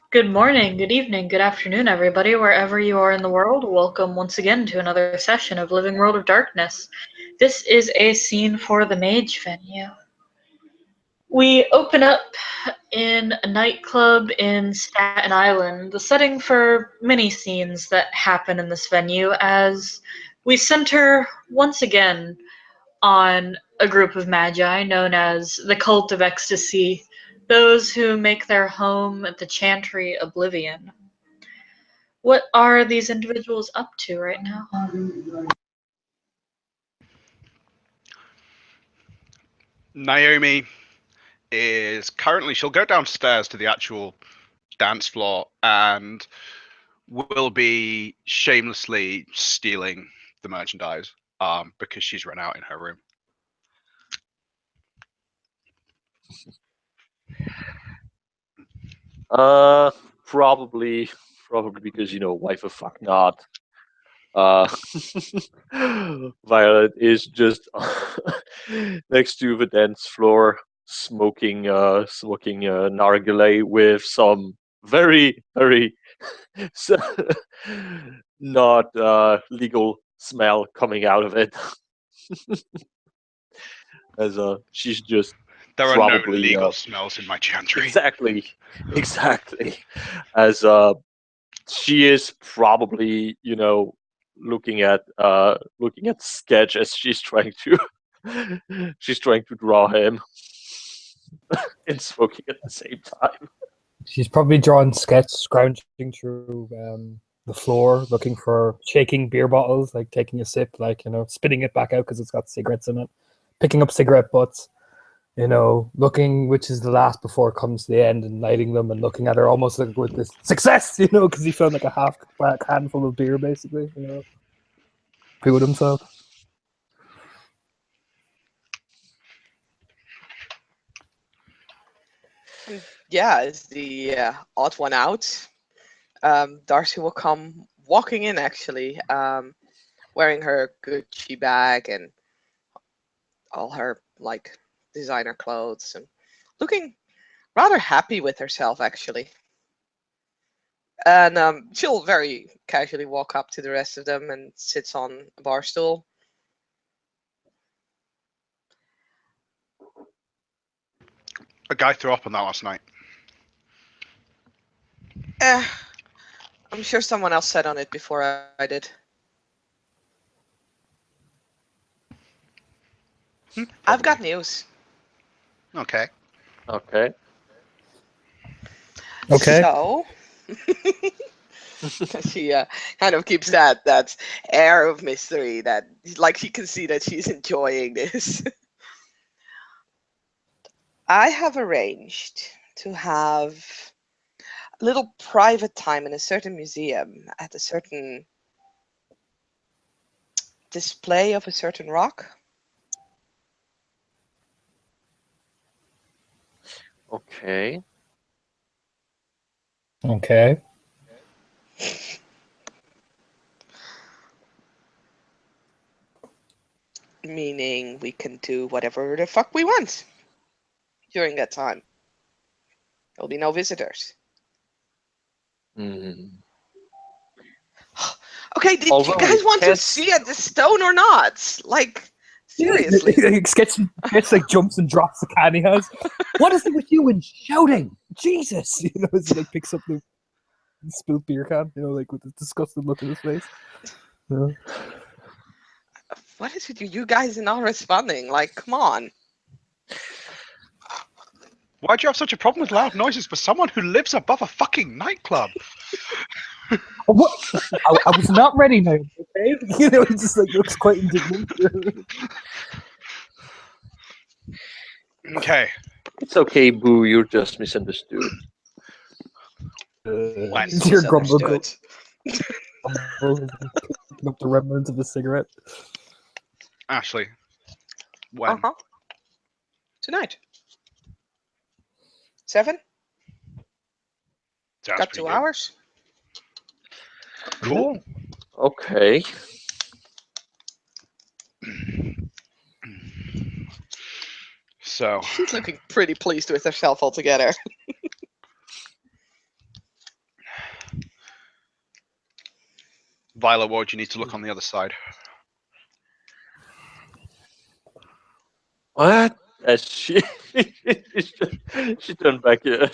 Good morning, good evening, good afternoon, everybody, wherever you are in the world. Welcome once again to another session of Living World of Darkness. This is a scene for the Mage venue. We open up in a nightclub in Staten Island, the setting for many scenes that happen in this venue, as we center once again on a group of magi known as the Cult of Ecstasy, those who make their home at the Chantry Oblivion. What are these individuals up to right now? Naomi is currently, she'll go downstairs to the actual dance floor and will be shamelessly stealing the merchandise because she's run out in her room. Uh, probably, probably because why the fuck not? Uh, Violet is just next to the dance floor, smoking nargile with some very, very not legal smell coming out of it. As she's just There are no probably legal smells in my chantry. exactly. As she is probably looking at Sketch as she's trying to draw him and smoking at the same time. She's probably drawing Sketch, scrounging through the floor, looking for shaking beer bottles, like taking a sip, like spitting it back out because it's got cigarettes in it, picking up cigarette butts, looking which is the last before it comes to the end and lighting them and looking at her almost like with this success, because he found like a half handful of beer basically, happy with himself. Yeah, as the odd one out, Darcy will come walking in actually, wearing her Gucci bag and all her like designer clothes and looking rather happy with herself actually. And she'll very casually walk up to the rest of them and sits on a bar stool. A guy threw up on that last night. I'm sure someone else sat on it before I did. I've got news. Okay. Okay. So she kind of keeps that air of mystery that like she can see that she's enjoying this. I have arranged to have a little private time in a certain museum at a certain display of a certain rock. Okay. Okay. Meaning we can do whatever the fuck we want during that time. There'll be no visitors. Okay, did Although you guys want to can't- see at the stone or not? Like, seriously. Sketch like jumps and drops the can he has. What is it with you and shouting? Jesus, as he like picks up the spilled beer can, like with a disgusted look in his face. What is with you? You guys are not responding. Like, come on. Why do you have such a problem with loud noises for someone who lives above a fucking nightclub? What? I was not ready now. Okay, he just like looks quite indignant. Okay. It's okay, Boo. You're just misunderstood. When? Your grumble, Misunderstood. picking up the remnants of a cigarette. Ashley. When? Uh-huh. Tonight. 7? Sounds Got pretty 2 good. hours. Cool. Okay. So She's looking pretty pleased with herself altogether. Violet, what would you need to look on the other side? What? As she she turned back to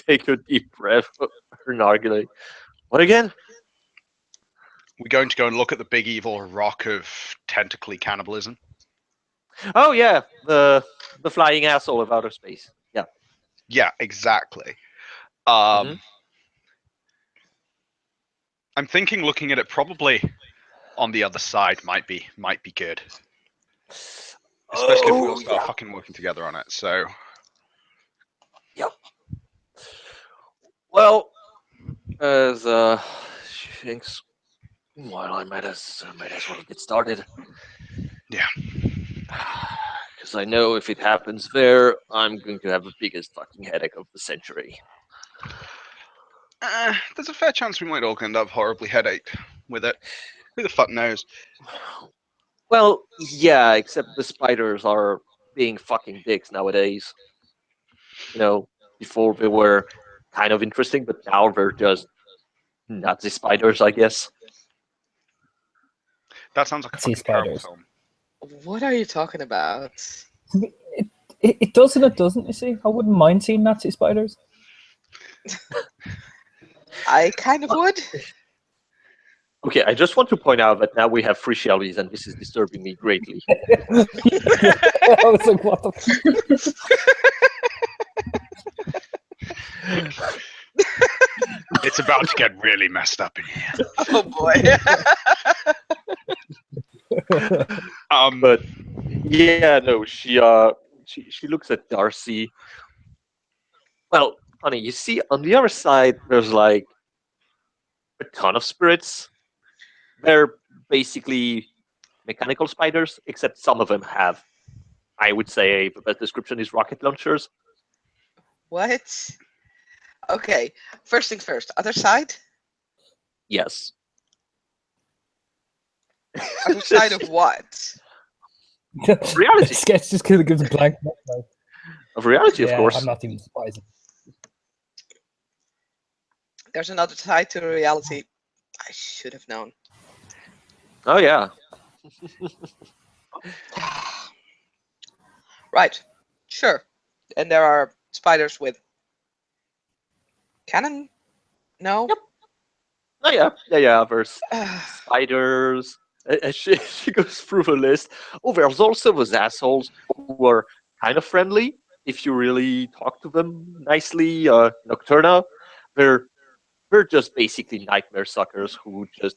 take a deep breath. Her nargile. What again? We're going to go and look at the big evil rock of tentacly cannibalism. Oh yeah, the flying asshole of outer space. Yeah. Yeah, exactly. Mhm. I'm thinking looking at it probably on the other side might be good. Especially if we all start yeah. fucking working together on it. So Yep. Well, as she thinks, well, I might as well get started. Yeah. Because I know if it happens there, I'm going to have the biggest fucking headache of the century. There's a fair chance we might all end up horribly headached with it. Who the fuck knows? Well, yeah, except the spiders are being fucking dicks nowadays. You know, before they were kind of interesting, but now they're just Nazi spiders, I guess. That sounds like a Nazi fucking terrible spiders. film. What are you talking about? It does and it doesn't, you see. I wouldn't mind seeing Nazi spiders. I kind of would. Okay, I just want to point out that now we have 3 Shelbys, and this is disturbing me greatly. I was like, what the It's about to get really messed up in here. Oh boy. But yeah, no, she looks at Darcy. Well, honey, you see, on the other side, there's like a ton of spirits. They're basically mechanical spiders, except some of them have, I would say, the best description is rocket launchers. What? Okay. First things first. Other side. Yes. Other side of what? Reality. Sketch just kind of gives a blank. Of reality, Yeah, of course. I'm not even surprised. There's another side to reality. I should have known. Oh yeah. Right. Sure. And there are spiders with cannon? No? Yep. Oh yeah. There's spiders. And she goes through the list. Oh, there's also those assholes who are kind of friendly if you really talk to them nicely. Nocturna, they're just basically nightmare suckers who just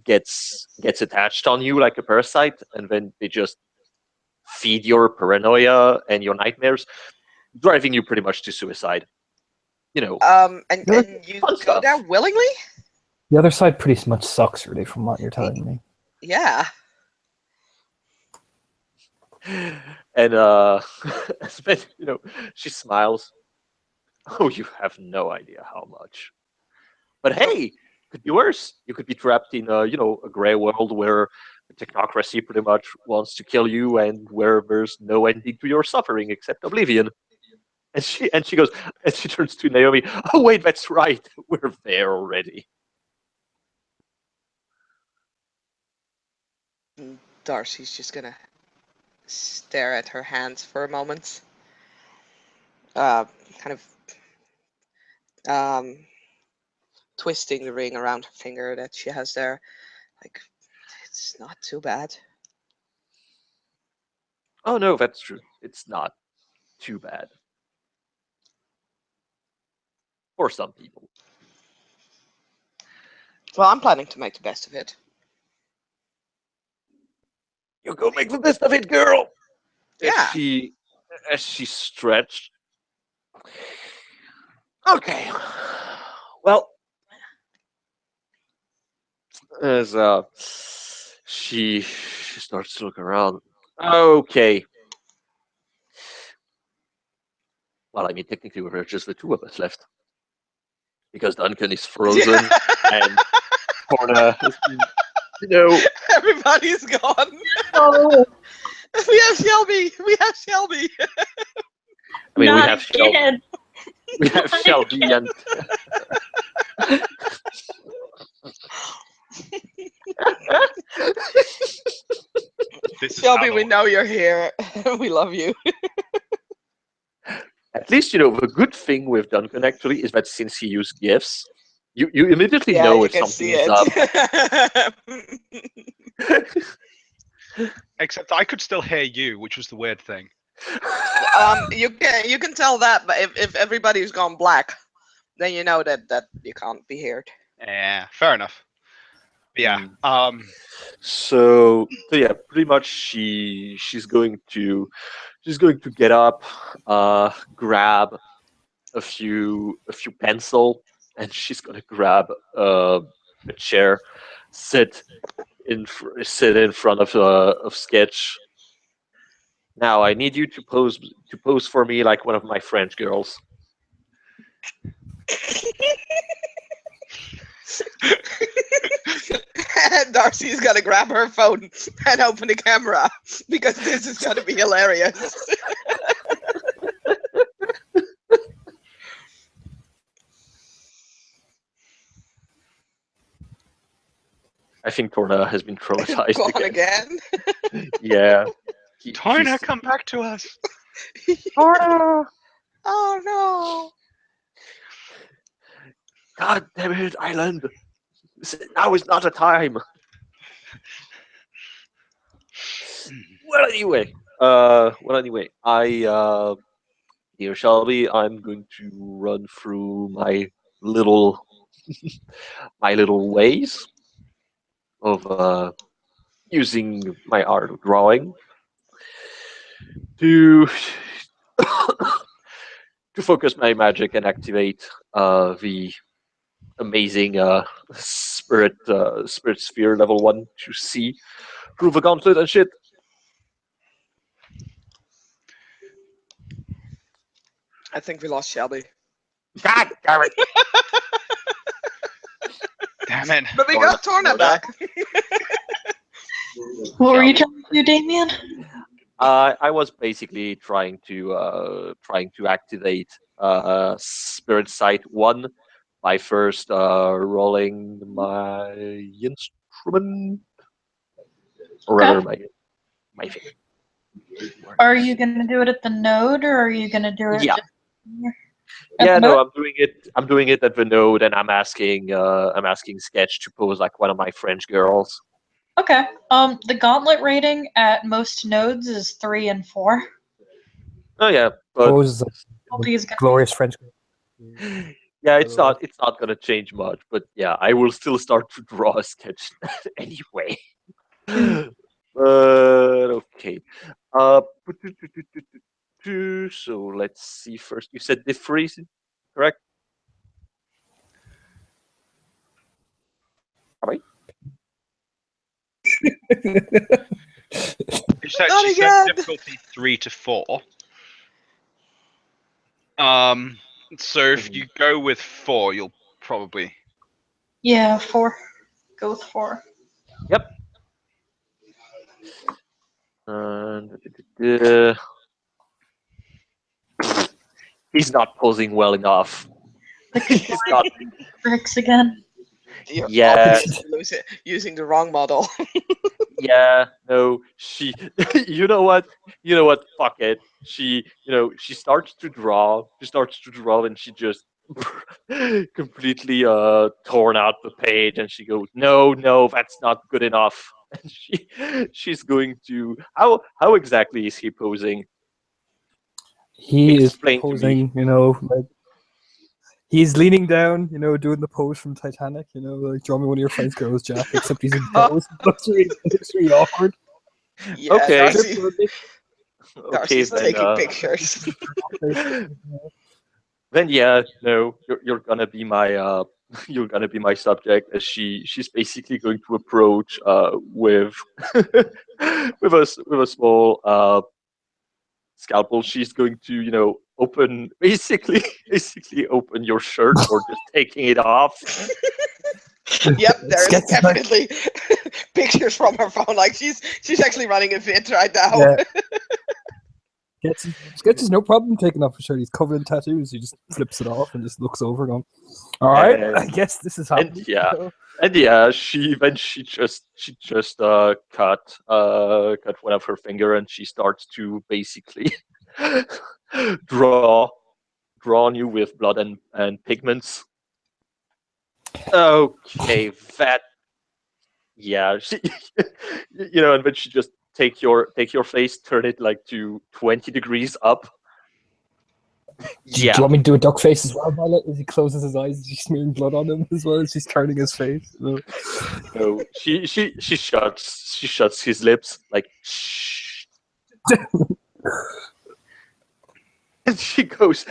gets attached on you like a parasite, and then they just feed your paranoia and your nightmares, driving you pretty much to suicide. And you Fun go stuff. there willingly? The other side pretty much sucks, really, from what you're telling me. Yeah. And Sven, she smiles. Oh, you have no idea how much. But hey, could be worse. You could be trapped in a gray world where the technocracy pretty much wants to kill you, and where there's no ending to your suffering except oblivion. And she goes, and she turns to Naomi. Oh wait, that's right. We're there already. Darcy's just gonna stare at her hands for a moment. Kind of twisting the ring around her finger that she has there. Like, it's not too bad. Oh no, that's true. It's not too bad. For some people. Well, I'm planning to make the best of it. You go make the best of it, girl. Yeah. As she stretched. Okay. Well, as she starts to look around. Okay. Well, I mean, technically, we're just the 2 of us left, because Duncan is frozen and Corna has been, Everybody's gone. Oh, We have Shelby. I mean, not again. we have Shelby and Shelby, we channel. know you're here. We love you. At least, the good thing with Duncan actually is that since he used GIFs, you immediately Yeah, know you if can something see is up. it. Except I could still hear you, which was the weird thing. You can tell that, but if everybody's gone black, then you know that you can't be heard. Yeah, fair enough. But yeah. So yeah, pretty much she's going to get up, grab a few pencil, and she's gonna grab a chair, sit in front of Sketch. Now I need you to pose for me like one of my French girls. Darcy's gonna grab her phone and open the camera because this is gonna be hilarious. I think Torna has been traumatized Gone again. Yeah. Torna, He's- come back to us. Torna! Oh no. God damn it, Island! Now is not a time. Well, anyway, dear Shelby, I'm going to run through my little ways of using my art of drawing to to focus my magic and activate the amazing spirit sphere level 1 to see through the gauntlet and shit. I think we lost Shelby. God damn it! Damn it. But we got Torna back. What were you trying to do, Damien? I was basically trying to activate Spirit Sight 1 by first rolling my instrument, or rather my thing. Are you gonna do it at the node, or are you gonna do it? Yeah. Just at Yeah, the no, node? I'm doing it at the node, and I'm asking Sketch to pose like one of my French girls. Okay. The gauntlet rating at most nodes is 3 and 4. Oh yeah, but Pose Difficulty is gonna glorious French. yeah, it's not gonna change much. But yeah, I will still start to draw a sketch anyway. But okay. So let's see first. You said diff freeze, correct? Right? She said Not again. difficulty 3 to 4. So if you go with 4, you'll probably. Yeah, 4. Go with 4. Yep. And he's not posing well enough. He's not. Tricks again. Your Yeah. fault because you're using the wrong model. Yeah, no, she. You know what? Fuck it. She starts to draw. And she just completely torn out the page, and she goes, "No, that's not good enough." And she's going to. How exactly is he posing? He Explain is to me. posing, like he's leaning down, doing the pose from Titanic, like draw me one of your French girls, Jack. Except he's in pose. It looks really awkward. Yeah, Okay. Darcy's then, taking pictures. then yeah, no, you're gonna be my you're gonna be my subject, as she's basically going to approach with with a small scalpel. She's going to open basically open your shirt or just taking it off. Yep, there's Sketch is like- definitely pictures from her phone. Like she's actually running a vid right now. Yeah. Sketch is no problem taking off his shirt. He's covered in tattoos. He just flips it off and just looks over going, all right, And- I guess this is happening. yeah. And yeah, she just cut one of her finger, and she starts to basically draw on you with blood and pigments. Okay, that yeah, she, and then she just take your face, turn it like to 20 degrees up. Do you want me to do a duck face as well, Violet? As he closes his eyes, she's smearing blood on him as well as she's turning his face. No. No, she shuts his lips like shh. and she goes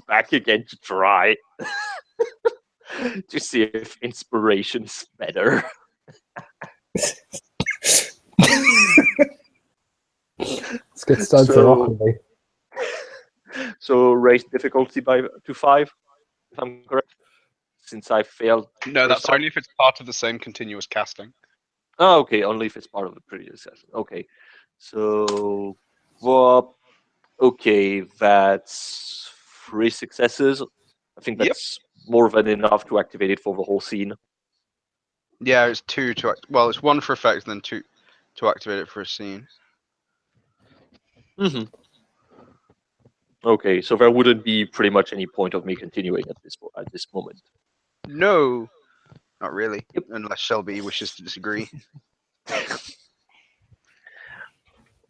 back again to try to see if inspiration's better. Let's get started awkwardly. So raise difficulty to 5, if I'm correct. Since I failed. No, that's only if it's part of the same continuous casting. Oh, okay, only if it's part of the previous session. Okay. So okay, that's 3 successes. I think that's more than enough to activate it for the whole scene. Yeah, it's 2 to well, it's 1 for effect, and then 2 to activate it for a scene. Mm-hmm. Okay, so there wouldn't be pretty much any point of me continuing at this moment. No, not really, unless Shelby wishes to disagree.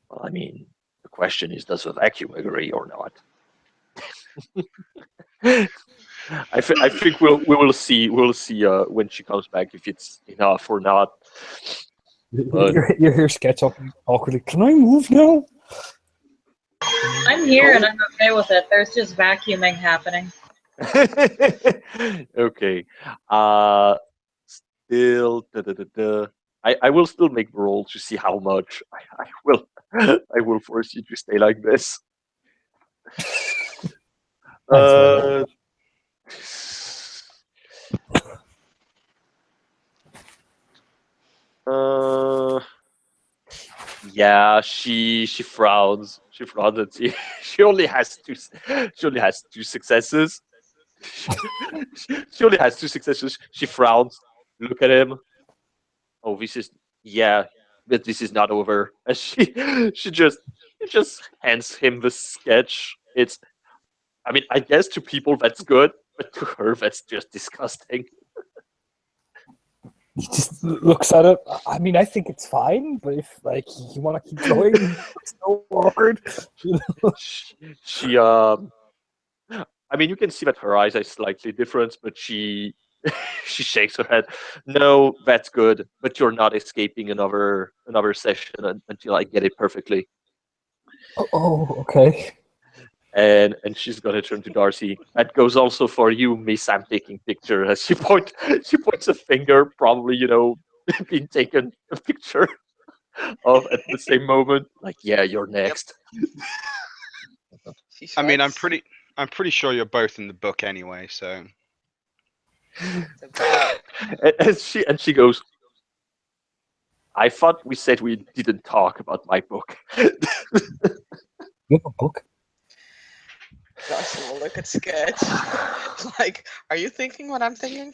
Well, I mean, the question is, does the vacuum agree or not? I think we will see when she comes back if it's enough or not. You're here sketch up awkwardly. Can I move now? I'm here and I'm okay with it. There's just vacuuming happening. Okay. Still, I will still make the roll to see how much I will force you to stay like this. Yeah, she frowns. She frowns at you. She only has 2 successes. She only has 2 successes. She frowns. Look at him. Oh, but this is not over. And she just hands him the sketch. I guess to people that's good, but to her that's just disgusting. He just looks at it. I mean, I think it's fine, but if you want to keep going, it's so awkward. She I mean, you can see that her eyes are slightly different, but she shakes her head. No, that's good, but you're not escaping another session until I get it perfectly. Oh, okay. And she's gonna turn to Darcy. That goes also for you, Miss. I'm taking picture. As she points a finger, probably being taken a picture of at the same moment. Like, yeah, you're next. I mean, I'm pretty sure you're both in the book anyway, so. and she goes, I thought we said we didn't talk about my book. You have a book? Darcy will look at Sketch. Like, are you thinking what I'm thinking?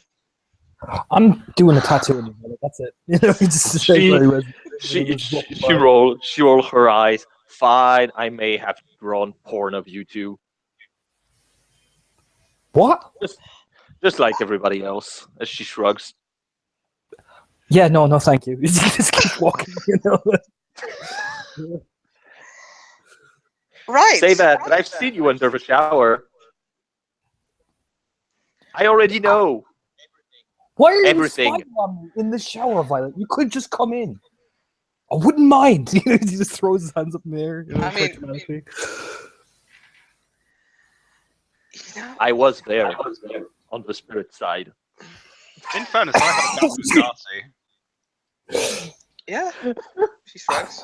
I'm doing a tattoo on your belly. That's it. She roll her eyes. Fine, I may have drawn porn of you two. What? Just like everybody else, as she shrugs. Yeah, no, thank you. Just keep walking, Right. Say that, but I've seen you under the shower. I already know. Why are Everything. you spying on me in the shower, Violet? You could just come in. I wouldn't mind. He just throws his hands up in the air. I mean, I was there on the spirit side. In fairness, I had a chat with Darcy. Yeah, she shrugs.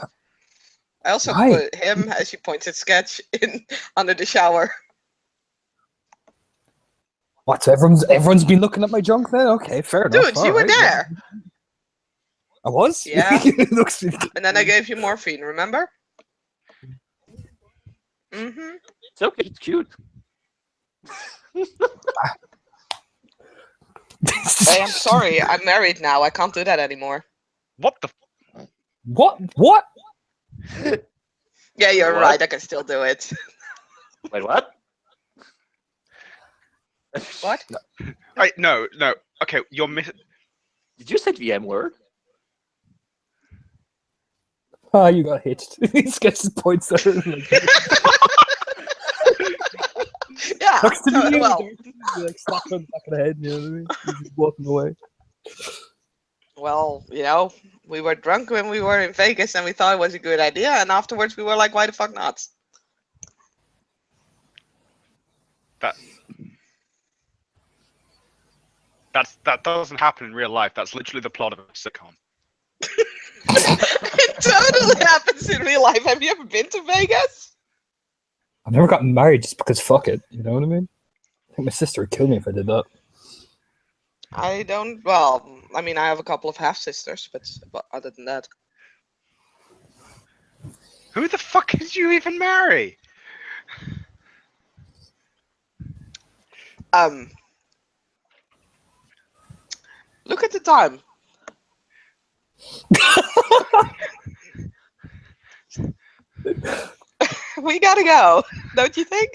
I also Right. put him, as you pointed, Sketch in under the shower. What? So everyone's been looking at my junk then? Okay, fair enough. Dude, you were there. I was? Yeah. It looks And then I gave you morphine, remember? Mm-hmm. It's okay, it's cute. Hey, I'm sorry. I'm married now. I can't do that anymore. What the? What? What? Yeah, you're What? right. I can still do it. Wait, what? What? No. Okay, you're Did you say the M word? Ah, you got hitched. He sketches points at it. Like, Yeah. looks to me, Well, like slap on the back of the head. You know what I mean? He's just walking away. well, we were drunk when we were in Vegas, and we thought it was a good idea. And afterwards, we were like, "Why the fuck not?" that doesn't happen in real life. That's literally the plot of a sitcom. It totally happens in real life. Have you ever been to Vegas? I've never gotten married just because fuck it. You know what I mean? I think my sister would kill me if I did that. I don't. Well, I mean, I have a couple of half sisters, but other than that, Who the fuck did you even marry? look at the time. We gotta go, don't you think?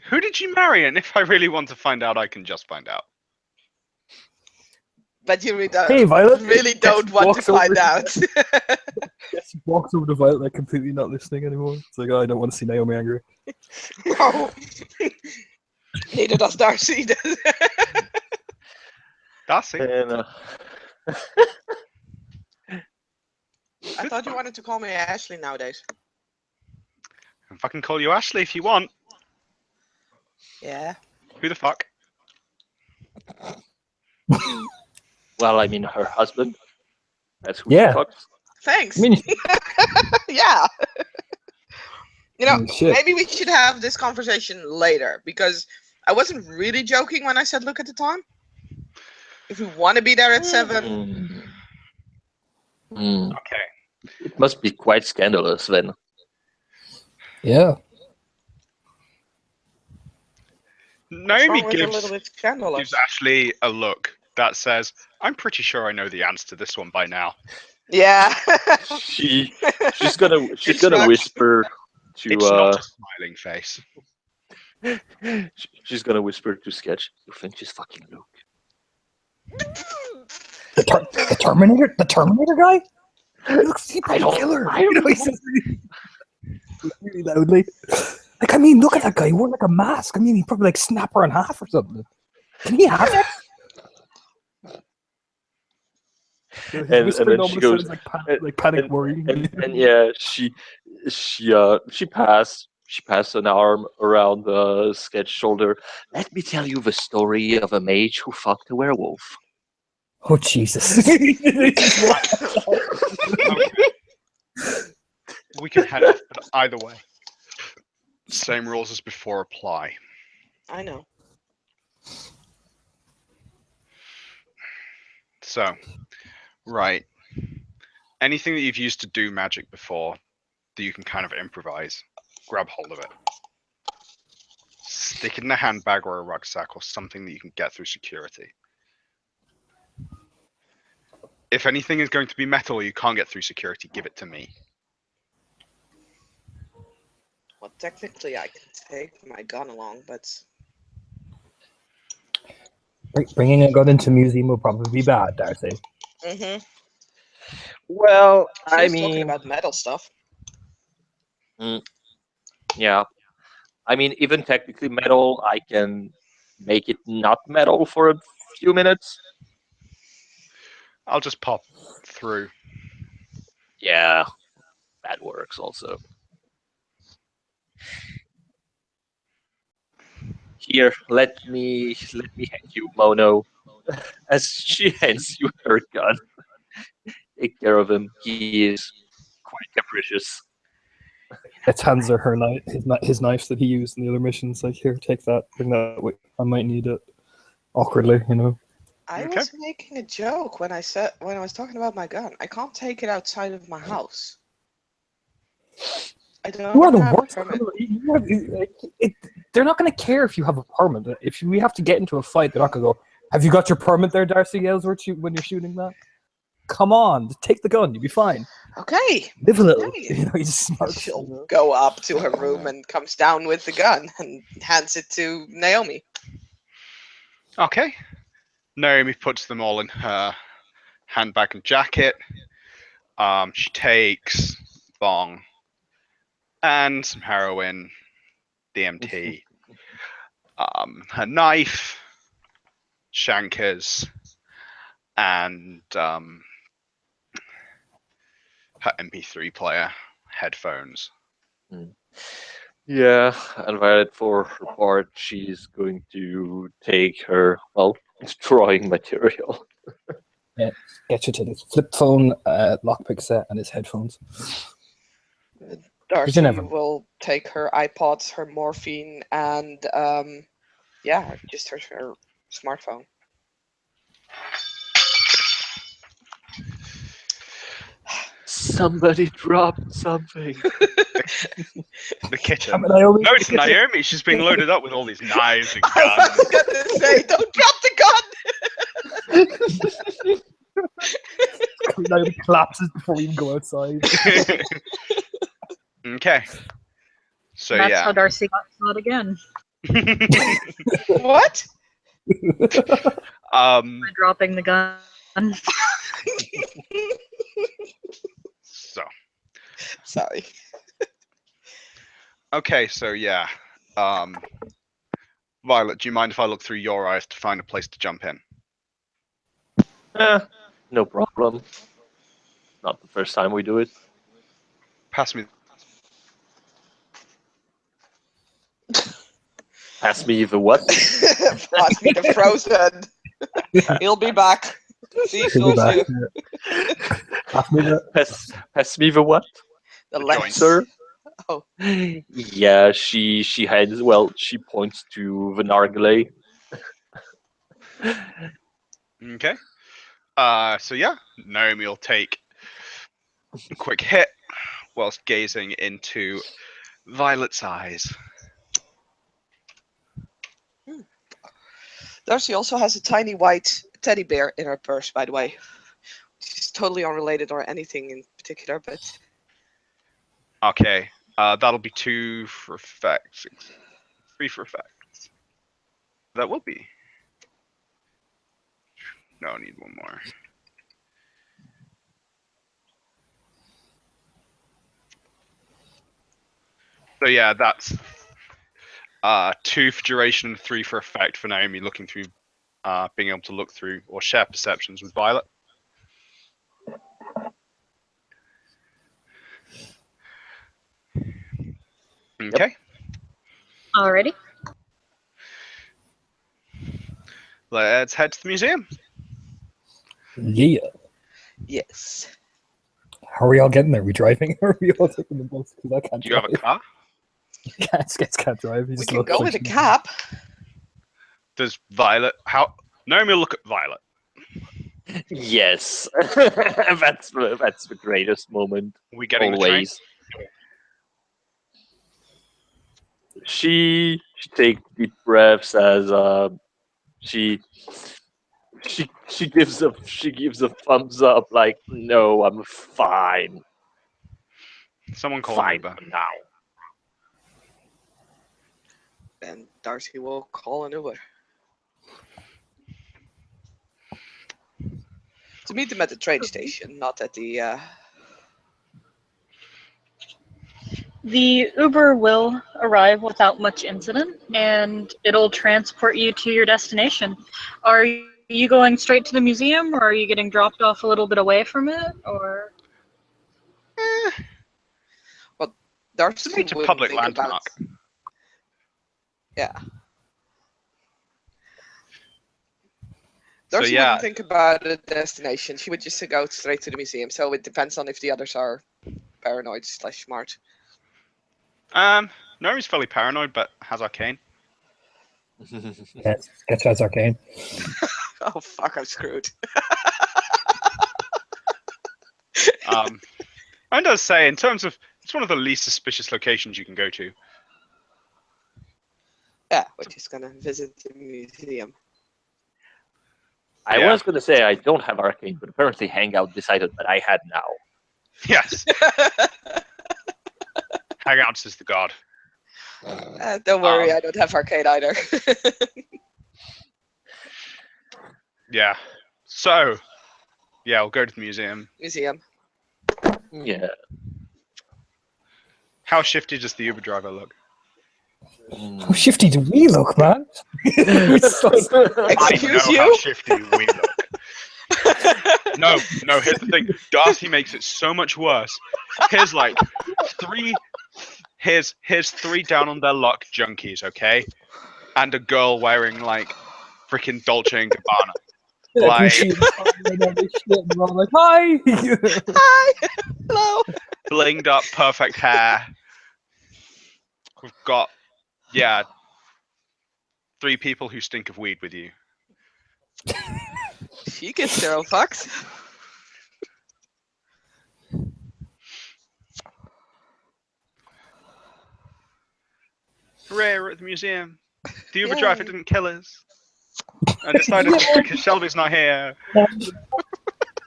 Who did you marry? And if I really want to find out, I can just find out. But you really Hey, Violet. really don't want to walks over find to- out. Yes, he walks over to Violet, like completely not listening anymore. It's like, oh, I don't want to see Naomi angry. No. Neither does Darcy. Darcy. And I thought you wanted to call me Ashley nowadays. I can fucking call you Ashley if you want. Yeah. Who the fuck? well, I mean, her husband. That's who Yeah. she fucks. Thanks. I mean, Yeah. shit. Maybe we should have this conversation later, because I wasn't really joking when I said look at the time. If we want to be there at 7, Okay. It must be quite scandalous then. Yeah. Naomi a little bit scandalous. gives Ashley a look that says, "I'm pretty sure I know the answer to this one by now." Yeah. She's gonna shrugs. whisper to It's not a smiling face. she's gonna whisper to Sketch. You think she's fucking Luke? The Terminator guy? He looks like a killer. I don't He says really loudly. Like, I mean, look at that guy. He wore like a mask. I mean, he probably like snap her in half or something. Can he have it? And then she goes, like panic worrying. and yeah, she passed an arm around the Sketch shoulder. Let me tell you the story of a mage who fucked a werewolf. Oh Jesus! We can head off, but either way, same rules as before apply. I know. So, right. Anything that you've used to do magic before that you can kind of improvise, grab hold of it. Stick it in a handbag or a rucksack or something that you can get through security. If anything is going to be metal you can't get through security, give it to me. Well, technically I can take my gun along, but Bringing a gun into a museum will probably be bad, Darcy. Well, she I was talking mean, about metal stuff. yeah. I mean, even technically metal, I can make it not metal for a few minutes. I'll just pop through. Yeah, that works also. Here, let me hand you Mono, as she hands you her gun. Take care of him. He is quite capricious. It's hands her knife, his knife that he used in the other missions. Like, here, take that. Bring that with. I might need it. Awkwardly, you know. I Okay. was making a joke when I was talking about my gun. I can't take it outside of my house. I don't You are the have a worst permit. criminal. they're not going to care if you have a permit. If we have to get into a fight, they're not going to go, "Have you got your permit there, Darcy Aylesworth, when you're shooting that? Come on, just take the gun. You'll be fine. Okay. Live a little." Okay. You know, he just smirks. She'll go up to her room and comes down with the gun and hands it to Naomi. Okay. Naomi puts them all in her handbag and jacket. She takes bong and some heroin, DMT, her knife, shankers, and her MP3 player, headphones. Yeah, and Violet, for her part, she's going to take her, well, drawing material. Get you to his flip phone, lockpick set, and his headphones. Darcy never- will take her iPods, her morphine, and just her smartphone. Somebody dropped something. The kitchen. Naomi. No, it's Naomi. She's being loaded up with all these knives and I guns. was gonna say, don't drop the gun! Naomi collapses before we even go outside. Okay. So And that's yeah. how Darcy got shot again. What? By dropping the gun. So Sorry. okay. So yeah. Violet, do you mind if I look through your eyes to find a place to jump in? No problem. Not the first time we do it. Pass me. Pass me the what? Pass me the frozen. He'll be back. See, She'll be fools you. back. Pass me the- Pass me the what? The The lens. joints. Sir? Oh. Yeah, she heads, well, she points to the nargile. Okay. So yeah, Naomi will take a quick hit whilst gazing into Violet's eyes. Darcy also has a tiny white teddy bear in her purse, by the way. She's totally unrelated or anything in particular, but Okay. That'll be 2 for effect. 3 for effect. That will be. No, I need one more. So yeah, that's 2 for duration and 3 for effect for Naomi looking through, being able to look through or share perceptions with Violet. Okay. Alrighty. Let's head to the museum. Yeah. yes. How are we all getting there? Are we driving? Or are we all taking the bus? Because I can't Do you have a car? Sketch can't drive. He We just can looks go like with a she- cab. Does Violet how Naomi will look at Violet. Yes. that's the greatest moment. Are we getting the train? Always. She takes deep breaths as she gives a thumbs up like, no, I'm fine. Someone call Fine Uber. for now. And Darcy will call an Uber. To meet them at the train station, not at the The Uber will arrive without much incident, and it'll transport you to your destination. Are you going straight to the museum, or are you getting dropped off a little bit away from it, or? Darcy It's a wouldn't public think about- landmark. Yeah. So Darcy yeah, wouldn't think about a destination. She would just go straight to the museum. So it depends on if the others are paranoid / smart. Naomi's fairly paranoid, but has arcane. Yes, Sketch has arcane. Oh fuck! I'm screwed. And does say in terms of it's one of the least suspicious locations you can go to. Yeah, we're just gonna visit the museum. I Yeah. was going to say I don't have arcane, but apparently Hangout decided that I had now. Yes, Hangouts is the god. Don't worry, I don't have arcade either. Yeah. So, yeah, we'll go to the museum. Museum. Yeah. How shifty does the Uber driver look? How shifty do we look, man? We're so- Excuse I know how you? shifty we look. No, here's the thing. Darcy makes it so much worse. Here's like here's three down on their luck junkies, okay? And a girl wearing like freaking Dolce and Gabbana. like, Like- shit, and we're all like, hi! Hi. Hello. Blinged up, perfect hair. We've got, yeah, 3 people who stink of weed with you. She gets 0 fucks. Hooray, we're at the museum. The Uber Yay. driver didn't kill us. I decided because Shelby's not here.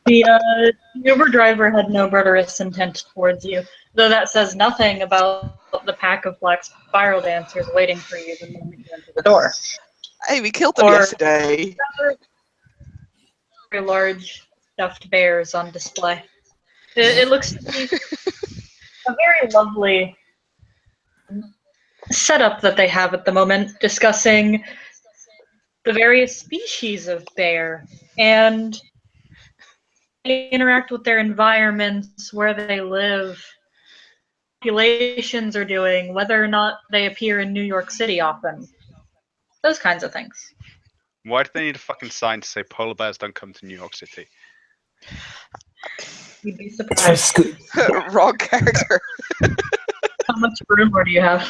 The Uber driver had no murderous intent towards you, though that says nothing about the pack of black spiral dancers waiting for you the moment you enter the door. Hey, we killed them Or- yesterday. Very large stuffed bears on display. It looks to be a very lovely setup that they have at the moment, discussing the various species of bear and they interact with their environments, where they live, populations are doing, whether or not they appear in New York City often. Those kinds of things. Why do they need a fucking sign to say polar bears don't come to New York City? You'd be It's surprised. good. Wrong character. How much rumor do you have?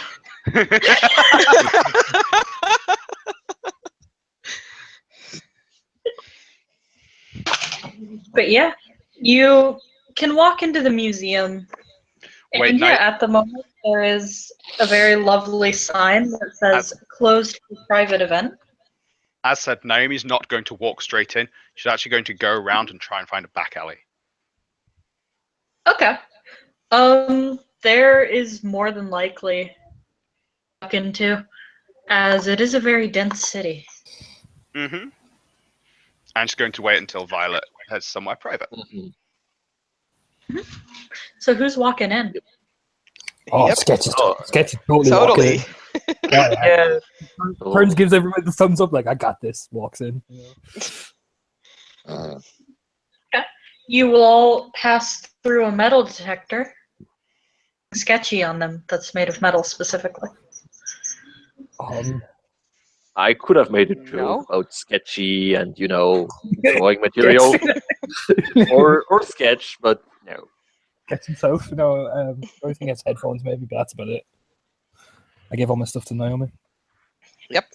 But yeah, you can walk into the museum. And Wait, yeah, no. at the moment there is a very lovely sign that says closed for private event. As said, Naomi's not going to walk straight in. She's actually going to go around and try and find a back alley. Okay. There is more than likely to walk into, as it is a very dense city. Mm-hmm. And she's going to wait until Violet heads somewhere private. Mhm. So who's walking in? Oh, Yep. sketchy, Oh. sketchy, totally. Totally. walking in. Yeah, yeah. Yeah. Burns gives everyone the thumbs up, like, I got this, walks in. You will all pass through a metal detector. Sketchy on them, that's made of metal specifically. I could have made a joke No. about sketchy and, drawing material or sketch, but no. Gets himself, only thing is headphones maybe, but that's about it. I gave all my stuff to Naomi. Yep.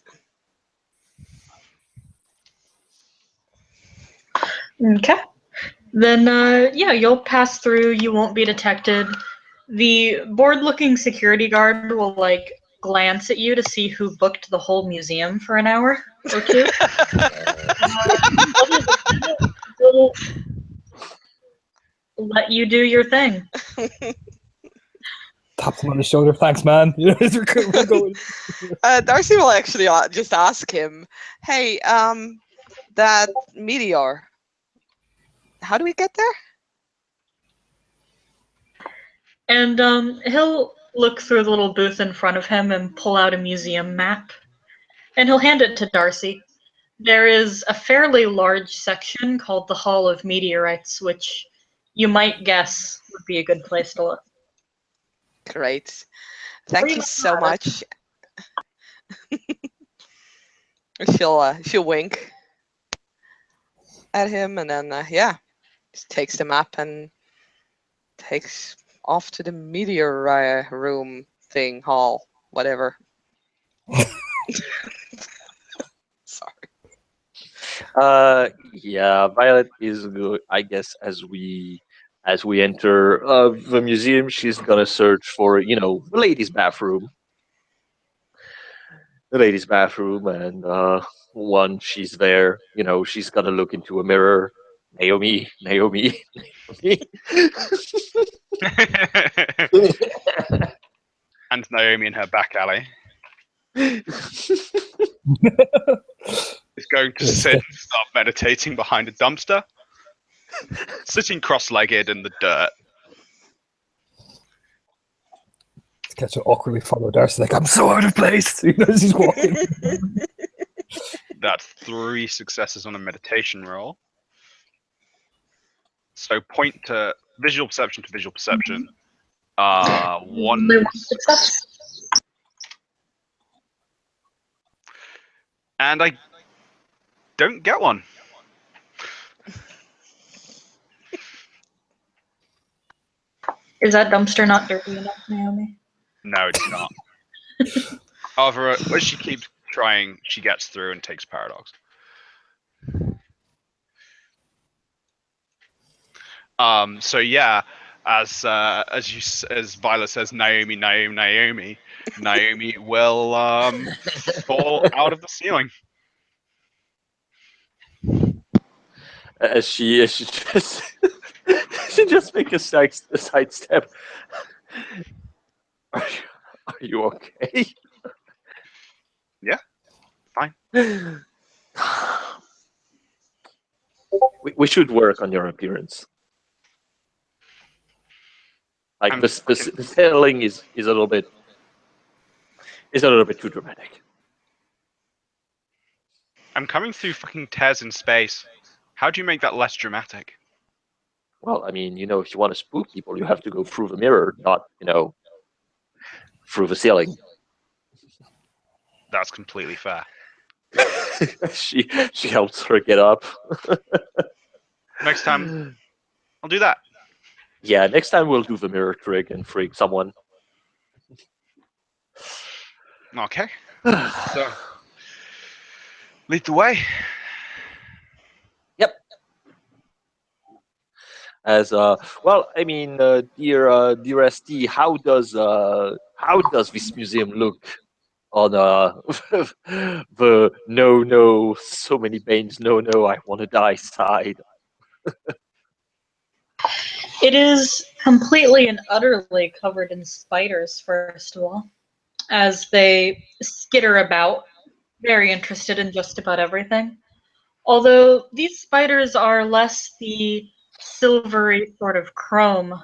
Okay. Then, yeah, you'll pass through. You won't be detected. The bored-looking security guard will, like, glance at you to see who booked the whole museum for an hour or two. Will let you do your thing. Taps him on the shoulder. Thanks, man. We're going. Darcy will actually just ask him, "Hey, that meteor. How do we get there?" And he'll look through the little booth in front of him and pull out a museum map. And he'll hand it to Darcy. There is a fairly large section called the Hall of Meteorites, which you might guess would be a good place to look. Great. Thank you so much. She'll wink at him, and then yeah, just takes the map and takes off to the meteor room thing, hall, whatever. Sorry. Yeah, Violet is good. I guess as we enter the museum, she's gonna search for the ladies' bathroom. the ladies' bathroom, and once she's there, she's gonna look into a mirror. Naomi, Naomi, Naomi. And Naomi in her back alley is going to Yes, sit and start meditating behind a dumpster, sitting cross-legged in the dirt. Sketch will awkwardly follow Darcy, like, I'm so out of place. As he's walking. That's 3 successes on a meditation roll. So point to visual perception to visual perception. One Only one success. And I don't get one. Is that dumpster not dirty enough, Naomi? No, it's not. However, as she keeps trying, she gets through and takes paradox. So yeah, as Violet says, Naomi, Naomi, Naomi, Naomi will fall out of the ceiling. As she just she just make a side step. Are you okay? Yeah, fine. We should work on your appearance. Like I'm the ceiling is a little bit too dramatic. I'm coming through fucking tears in space. How do you make that less dramatic? Well, I mean, if you want to spook people, you have to go through the mirror, not, through the ceiling. That's completely fair. she helps her get up. Next time, I'll do that. Yeah, next time we'll do the mirror trick and freak someone. Okay. So, lead the way. Yep. As well, I mean, dear ST, how does this museum look on the no, so many Banes, no, I want to die side? It is completely and utterly covered in spiders, first of all, as they skitter about, very interested in just about everything. Although these spiders are less the silvery sort of chrome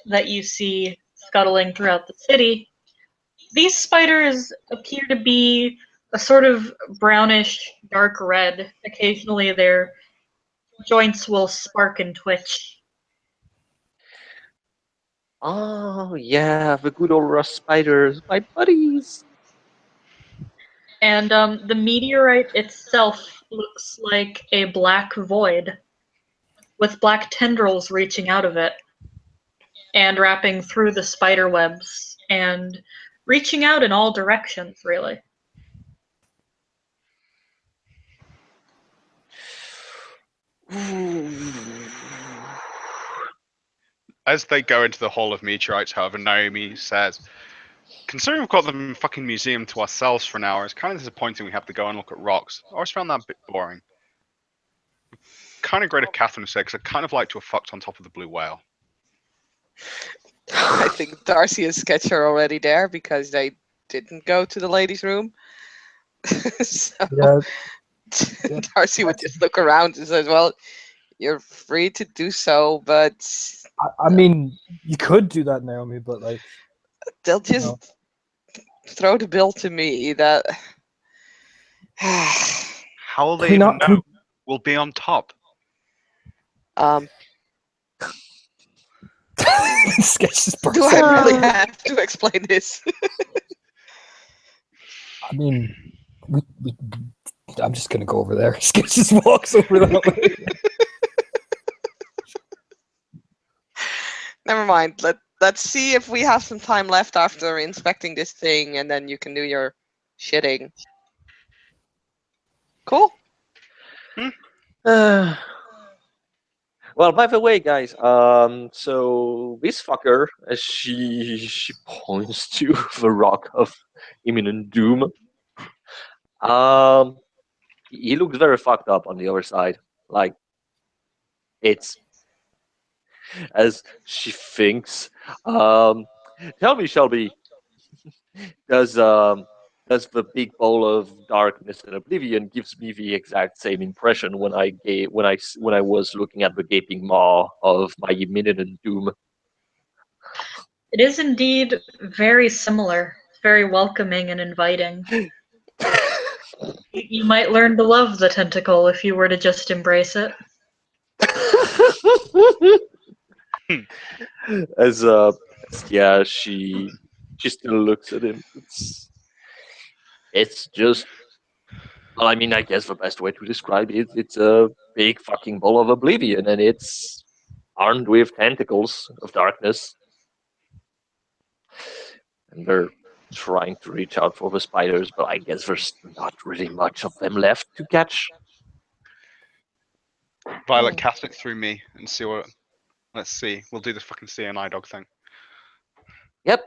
that you see scuttling throughout the city, these spiders appear to be a sort of brownish, dark red. Occasionally their joints will spark and twitch. Oh yeah, the good old rust spiders, my buddies. And the meteorite itself looks like a black void with black tendrils reaching out of it and wrapping through the spider webs and reaching out in all directions, really. As they go into the Hall of Meteorites, however, Naomi says, considering we've got the fucking museum to ourselves for an hour, it's kind of disappointing we have to go and look at rocks. I always found that a bit boring. Kind of great if Catherine said, because I kind of like to have fucked on top of the blue whale. I think Darcy and Sketch are already there because they didn't go to the ladies' room. So Yeah, Darcy would just look around and says, "Well, you're free to do so, but I mean, you could do that, Naomi, but like, they'll just No. throw the bill to me." That How will they Can we even not- know we'll be on top? Sketch just bursts do I out. really have to explain this? I mean, I'm just gonna go over there. Sketch just walks over that way. Never mind. Let's see if we have some time left after inspecting this thing, and then you can do your shitting. Cool. Well, by the way, guys, so this fucker, as she points to the rock of imminent doom. He looks very fucked up on the other side. Like it's as she thinks. Tell me, Shelby, does does the big bowl of darkness and oblivion gives me the exact same impression when when I was looking at the gaping maw of my imminent doom? It is indeed very similar, very welcoming and inviting. You might learn to love the tentacle if you were to just embrace it. as yeah, she still looks at him. It's just, well, I mean, I guess the best way to describe it's a big fucking ball of oblivion, and it's armed with tentacles of darkness, and they're trying to reach out for the spiders, but I guess there's not really much of them left to catch. Violet, cast it through me and see what. Let's see. We'll do the fucking CNI dog thing. Yep.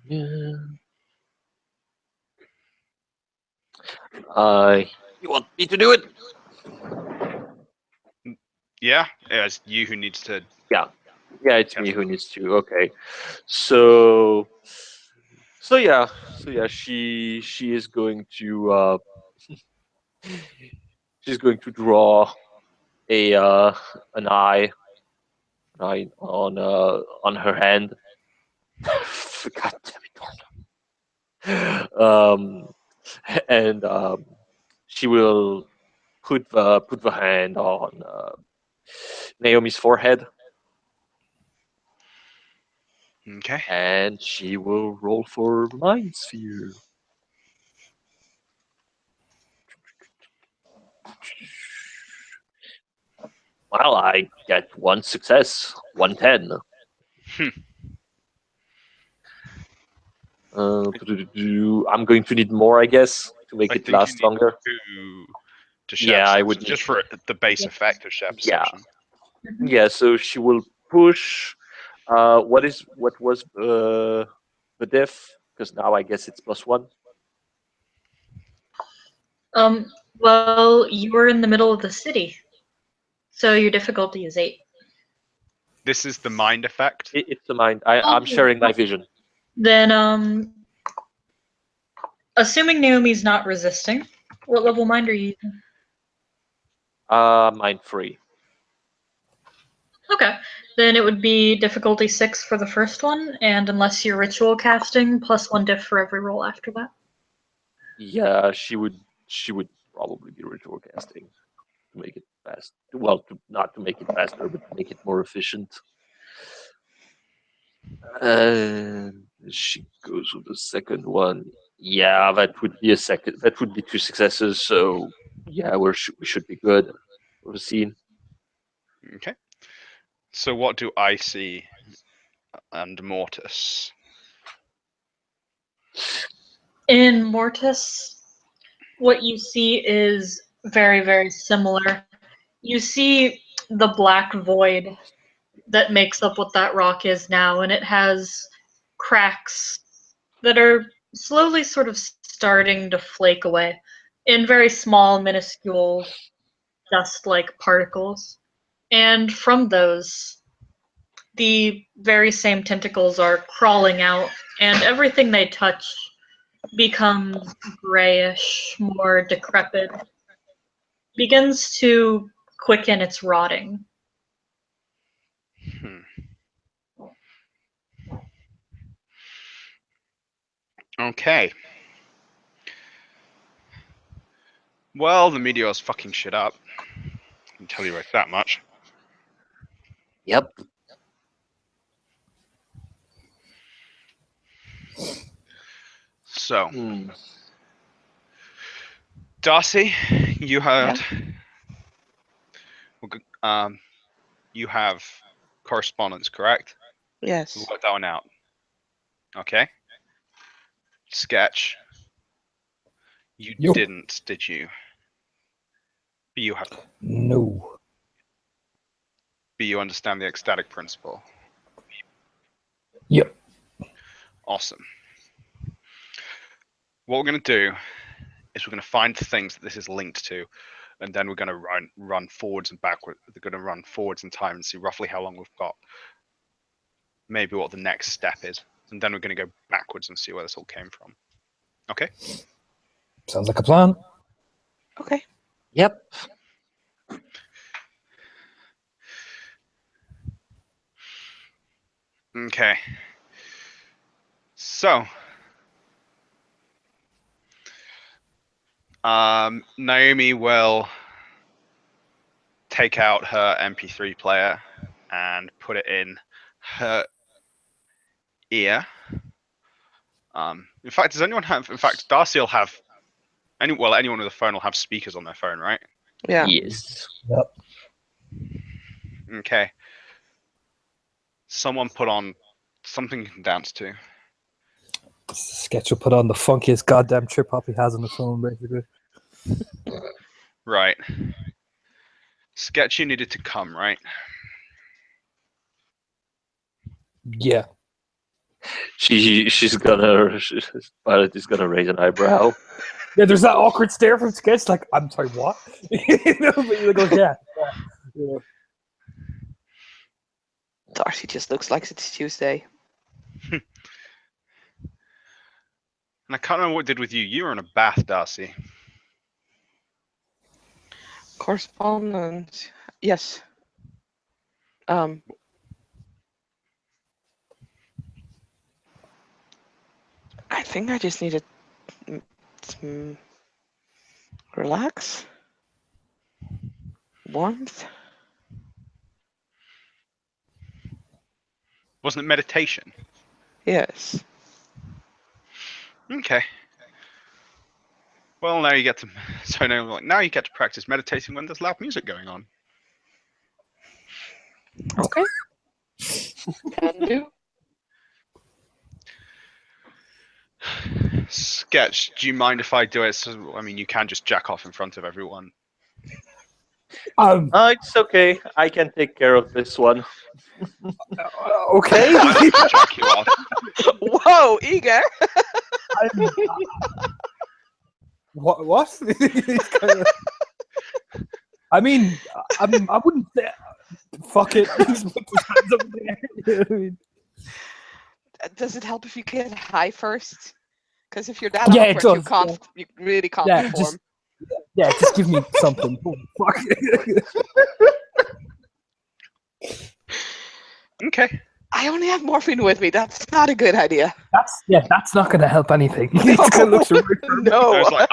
Yeah. You want me to do it? Yeah, it's you who needs to. Yeah, it's me who needs to. Okay, so yeah, she is going to she's going to draw a an eye on her hand. God damn it, and she will put the hand on Naomi's forehead, Okay. and she will roll for Mind Sphere. Well, I get one success, 110. I'm going to need more, I guess, to make it last longer. To share Yeah, I would just for the base effect of share perception. Yeah, so she will push. What was the diff? Because now I guess it's +1. Well, you were in the middle of the city, so your difficulty is 8. This is the mind effect. It's the mind. I'm sharing my vision. Then, assuming Naomi's not resisting, what level mind are you using? Mind free. Okay, then it would be difficulty 6 for the first one, and unless you're ritual casting, +1 diff for every roll after that. Yeah, she would probably be ritual casting to make it fast. Well, not to make it faster, but to make it more efficient. She goes with the second one. Yeah, that would be a second. That would be 2 successes. So yeah, we should be good for the scene. Okay. So what do I see and Mortis? In Mortis, what you see is very, very similar. You see the black void that makes up what that rock is now, and it has cracks that are slowly sort of starting to flake away in very small, minuscule, dust-like particles. And from those, the very same tentacles are crawling out, and everything they touch becomes grayish, more decrepit, begins to quicken its rotting. Okay. Well, the meteor's fucking shit up. I can tell you right that much. Yep. So, Darcy, you heard. You have correspondence, correct? Yes. We'll work that one out. Okay. Sketch. You didn't, did you? No. But you understand the ecstatic principle. Yep. Awesome. What we're going to do is we're going to find the things that this is linked to, and then we're going to run forwards and backwards. We're going to run forwards in time and see roughly how long we've got. Maybe what the next step is, and then we're going to go backwards and see where this all came from. Okay? Sounds like a plan. Okay. Yep. Okay. So, Naomi will take out her MP3 player and put it in her ear. In fact, does anyone have? In fact, Darcy will have. Anyone with a phone will have speakers on their phone, right? Yeah. Yes. Yep. Okay. Someone put on something you can dance to. Sketch will put on the funkiest goddamn trip hop he has on the phone, basically. Right. Sketchy needed to come, right? Yeah. Violet is gonna raise an eyebrow. Yeah, there's that awkward stare from Sketch, like, I'm sorry, what? But he goes, yeah. Darcy just looks like it's Tuesday. And I can't remember what it did with you. You were in a bath, Darcy. Correspondence. Yes. I think I just need to relax. Warmth. Wasn't it meditation? Yes. Okay. Well, now you get to. So now you get to practice meditating when there's loud music going on. Okay. Can do. Sketch, do you mind if I do it? So, I mean, you can just jack off in front of everyone. It's okay. I can take care of this one. Okay. Jack you off. Whoa, eager. What? I mean, I wouldn't say. Fuck it. Just put his hands up there. I mean, Does it help if you get high first? Because if you're that Yeah, it awkward, you does, can't. You really can't Yeah, perform. just give me something. Oh, fuck. Okay. I only have morphine with me. That's not a good idea. That's not going to help anything. It's gonna look so weird. I No. was like,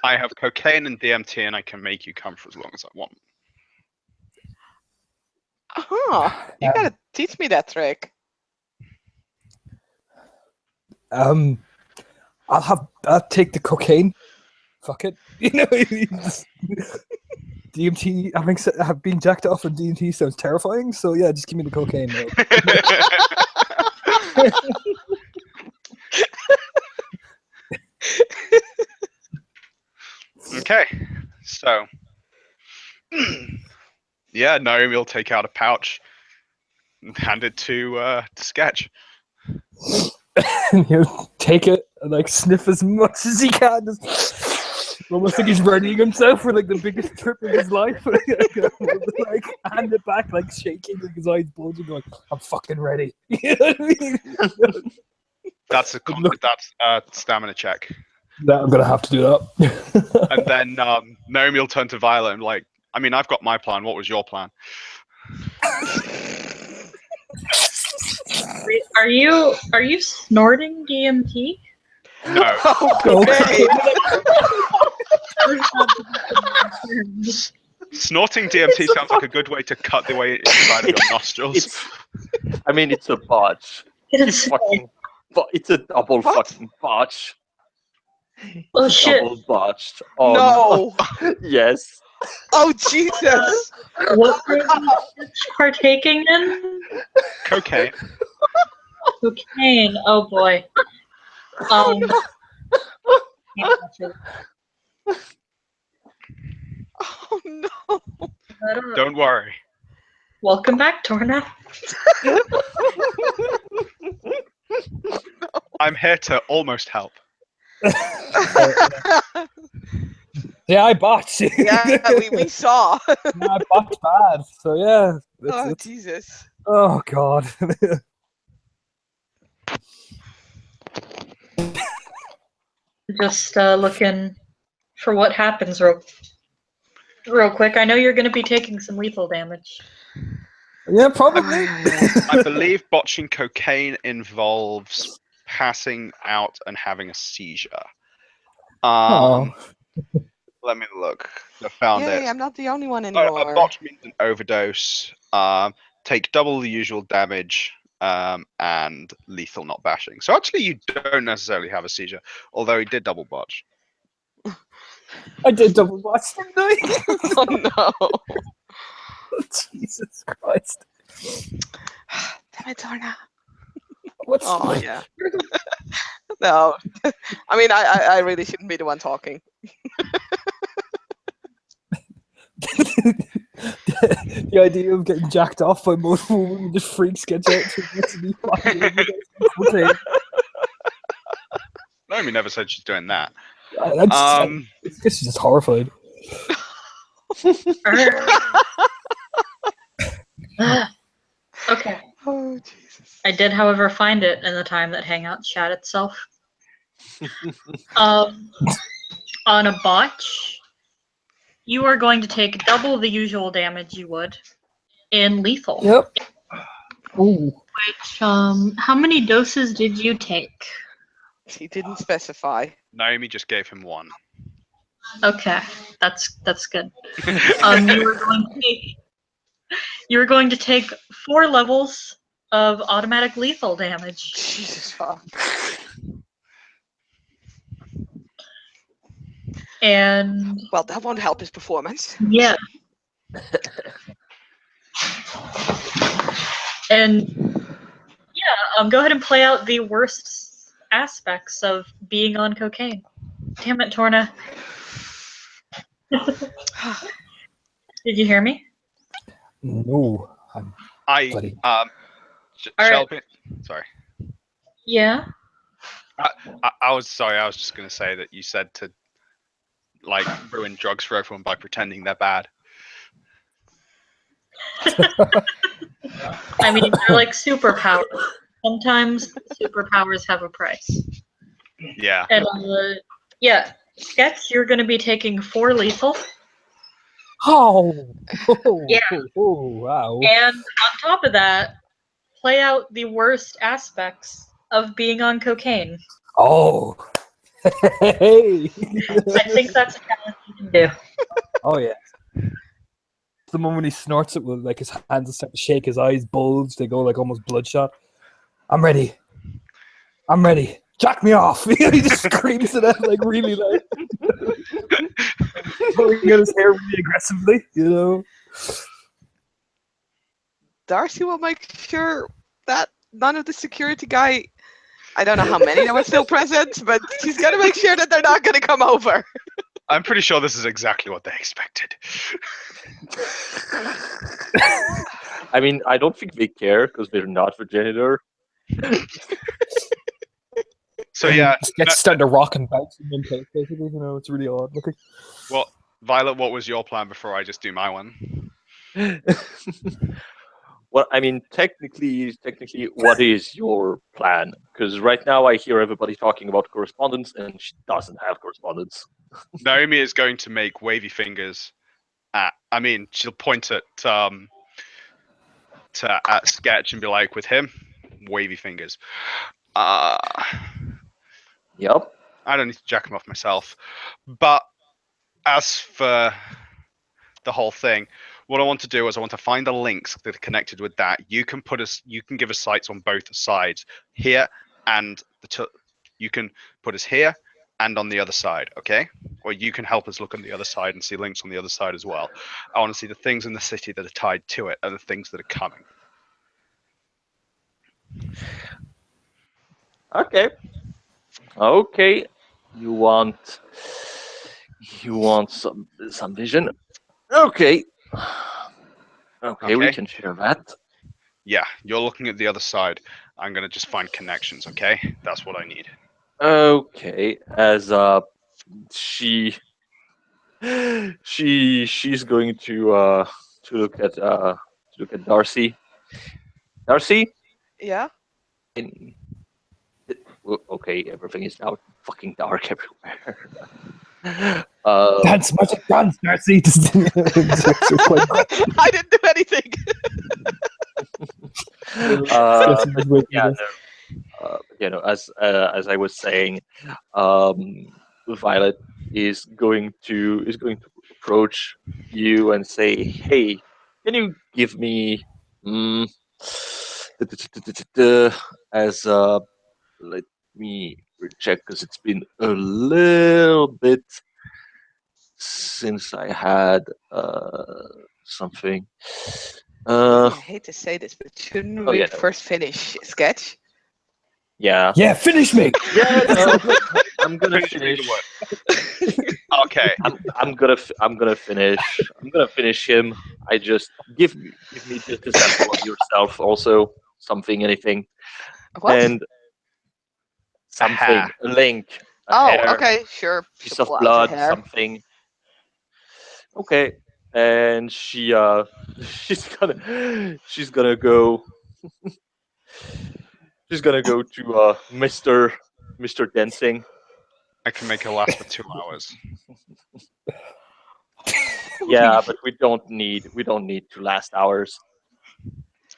I have cocaine and DMT, and I can make you come for as long as I want. You gotta teach me that trick. I'll take the cocaine. Fuck it. You know, DMT. Have been jacked off on DMT sounds terrifying. So yeah, just give me the cocaine. Okay. So, yeah, Naomi will take out a pouch and hand it to Sketch. He'll take it and like sniff as much as he can. Just almost like he's readying himself for like the biggest trip of his life. Like hand it back, like shaking, like his eyes bulging, going, "I'm fucking ready." You know what I mean? That's a stamina check. That I'm gonna have to do that. And then Naomi will turn to Violet and like, I mean, I've got my plan. What was your plan? Wait, are you snorting DMT? No. Okay. Snorting DMT sounds like a good way to cut the way inside of your nostrils. It's a botch. It's It's a double What? fucking botch. oh shit! Double botched. Oh, No. Yes. Oh Jesus. What were you partaking in? Cocaine. Cocaine. Oh boy. Can't touch it. Oh no. I don't know. Don't worry. Welcome back, Torna. I'm here to almost help. Yeah, I botched. Yeah, we saw. I botched bad. So yeah. Oh, It's, Jesus. oh god. Just looking for what happens real quick. I know you're going to be taking some lethal damage. Yeah, probably. I believe botching cocaine involves passing out and having a seizure. Oh. Let me look. I found Yay, it. I'm not the only one A anymore. botch means an overdose. Take double the usual damage. And lethal, not bashing. So actually, you don't necessarily have a seizure, although he did double botch. I did double watch, didn't I? Oh, no. Jesus Christ. Damn it, Torna. What's Oh, yeah. No. I mean, I really shouldn't be the one talking. The idea of getting jacked off by multiple women just freaks gets out too much to be fine. Naomi never said she's doing that. It's just horrified. Okay. Oh, Jesus. I did, however, find it in the time that Hangout chat itself. On a botch, you are going to take double the usual damage you would in lethal. Yep. Ooh. Which, how many doses did you take? He didn't specify. Naomi just gave him one. Okay, that's good. You were going to take 4 levels of automatic lethal damage. Jesus fuck. And Well, that won't help his performance. yeah. And yeah, go ahead and play out the worst aspects of being on cocaine. Damn it, Torna. Did you hear me? No. I Bloody- Shelby. Sorry. Yeah. I was sorry. I was just going to say that you said to like ruin drugs for everyone by pretending they're bad. I mean, they're like superpowers. Sometimes superpowers have a price. Yeah. And yeah, Sketch, you're going to be taking 4 lethal. Oh. Yeah. Oh, wow. And on top of that, play out the worst aspects of being on cocaine. Oh. Hey. I think that's a challenge you can do. Oh yeah. The moment he snorts it will like his hands start to shake, his eyes bulge, they go like almost bloodshot. I'm ready. Jack me off. He just screams it out like really loud. Pulling out his hair really aggressively, you know. Darcy will make sure that none of the security guy, I don't know how many that were still present, but she's going to make sure that they're not going to come over. I'm pretty sure this is exactly what they expected. I mean, I don't think they care because they're not the janitor. So yeah, It's starting to rock and bounce in place, basically, you know, it's really odd looking. well, Violet, what was your plan before I just do my one? Well, I mean, technically, what is your plan? Because right now I hear everybody talking about correspondence, and she doesn't have correspondence. Naomi is going to make wavy fingers at. I mean, she'll point at Sketch and be like, "With him, wavy fingers." Yep. I don't need to jack him off myself. But as for the whole thing, what I want to do is I want to find the links that are connected with that. You can give us sites on both sides here, and you can put us here and on the other side, okay? Or you can help us look on the other side and see links on the other side as well. I want to see the things in the city that are tied to it and the things that are coming. Okay. You want some vision? Okay. Okay, we Okay. can share that. Yeah, you're looking at the other side. I'm gonna just find connections, okay? That's what I need. Okay, as she she's going to look at Darcy. Darcy, Yeah. in, okay, everything is now fucking dark everywhere. Dance, magic dance, Darcy. I didn't do anything. Yeah, no, as I was saying, Violet is going to approach you and say, "Hey, can you give me mm, as let me check because it's been a little bit since I had something." I hate to say this, but shouldn't Oh, we yeah, no. first finish sketch? Yeah. Yeah, finish me. Yeah, no, I'm gonna Finish me finish. the Okay. I'm gonna finish. I'm gonna finish him. I just give me just a sample of yourself, also anything, What? and something, hair. a link, a Oh, hair, okay, sure. piece She'll of pull out her blood, hair. something. Okay, and she's gonna go. She's gonna go to Mr. Dancing. I can make it last for 2 hours. Yeah, but we don't need to last hours.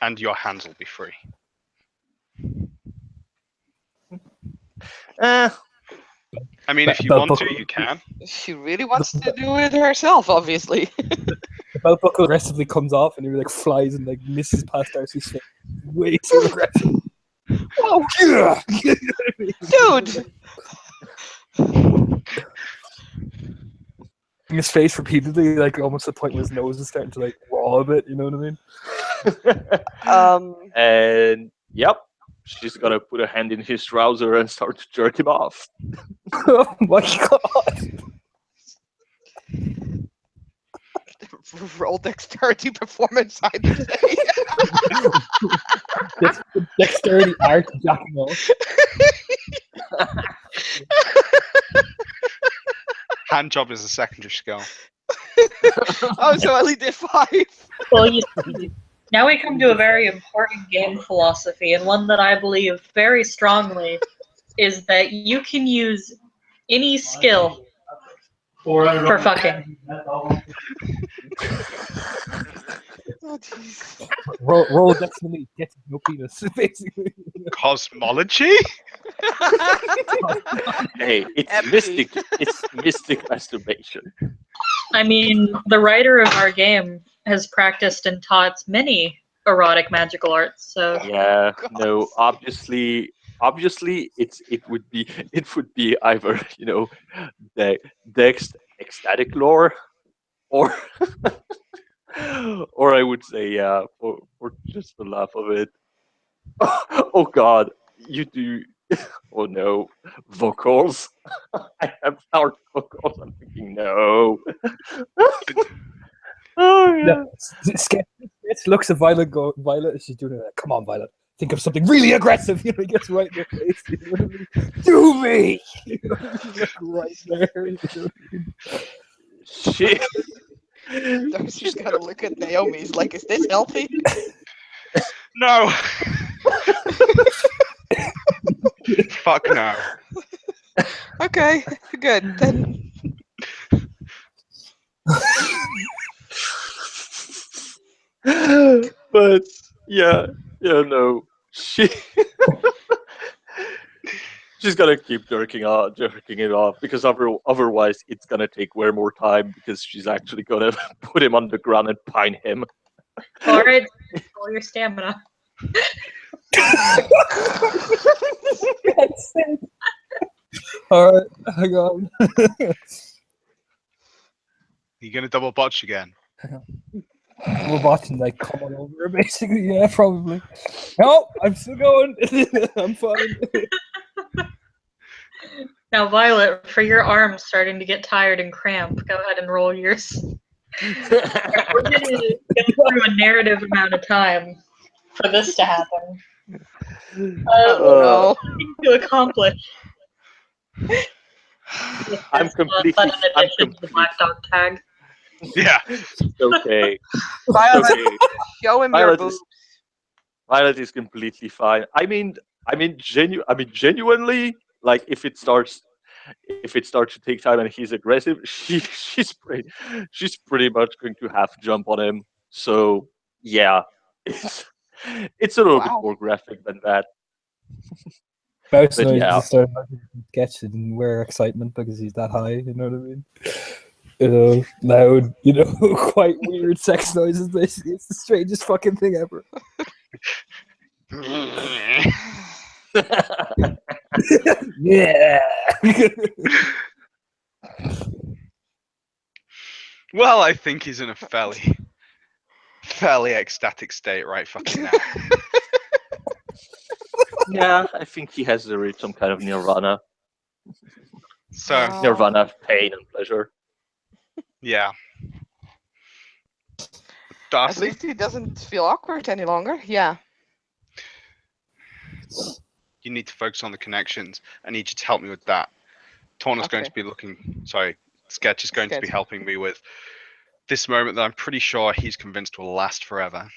And your hands will be free. Eh, I mean, if you But- want to, you can. She really wants to do it herself, obviously. The belt buckle aggressively comes off and it like flies and like misses past Darcy's face. Way too aggressive. Whoa, dude! His face repeatedly, like almost to the point where his nose is starting to like raw a bit. You know what I mean? And yep, she's gonna put a hand in his trouser and start to jerk him off. Oh my god! Roll dexterity performance, I'd say. That's the dexterity art jacking off. Hand job is a secondary skill. Oh, so I only did 5. Well, now we come to a very important game philosophy, and one that I believe very strongly is that you can use any skill for fucking. Oh, jeez. Roll dexterity, get no penis, basically. Cosmology? Hey, it's Empty. mystic masturbation. I mean, the writer of our game has practiced and taught many erotic magical arts, so Yeah, no, obviously it would be either, Dex ecstatic lore or or I would say, yeah, for just the laugh of it. Oh god, you do. Oh no, vocals. I have our vocals. I'm thinking no. Oh yeah. No, Sketch looks at Violet. Violet, she's doing it. Like, come on, Violet. Think of something really aggressive. You know, he gets right in your face. You know what I mean? Do me. You know, like right there. You know what I mean? Shit. Darcy's gotta look at Naomi. He's like, is this healthy? No. Fuck no. Okay, good. Then But yeah, no. She's gonna keep jerking it off because otherwise it's gonna take way more time because she's actually gonna put him on the ground and pine him. all right, roll your stamina. All right, hang on. You gonna double botch again? We're watching like come on over, basically. Yeah, probably. No, I'm still going. I'm fine. Now, Violet, for your arms starting to get tired and cramp, go ahead and roll yours. We're going to go through a narrative amount of time for this to happen. Oh To accomplish. I'm completely. Sudden I'm addition to the completely. Black Dog tag. Yeah. It's okay. no! Violet, Okay. show him your Violet boobs. is Violet is completely fine. I mean, genuinely, like if it starts to take time and he's aggressive, she's pretty much going to have to jump on him. So yeah, it's a little bit Wow. more graphic than that. Mouse But noise yeah. just started sketch and wear excitement because he's that high, you know what I mean? You know, loud, you know, quite weird sex noises, basically. It's the strangest fucking thing ever. Yeah. Well, I think he's in a fairly ecstatic state right fucking now. Yeah, I think he has reached some kind of nirvana. So Wow. Nirvana of pain and pleasure. yeah. At Darcy, least he doesn't feel awkward any longer. Yeah. you need to focus on the connections. I need you to help me with that. Torna's going to Okay. be looking. Sorry, Sketch is going to be Sketch. helping me with this moment that I'm pretty sure he's convinced will last forever.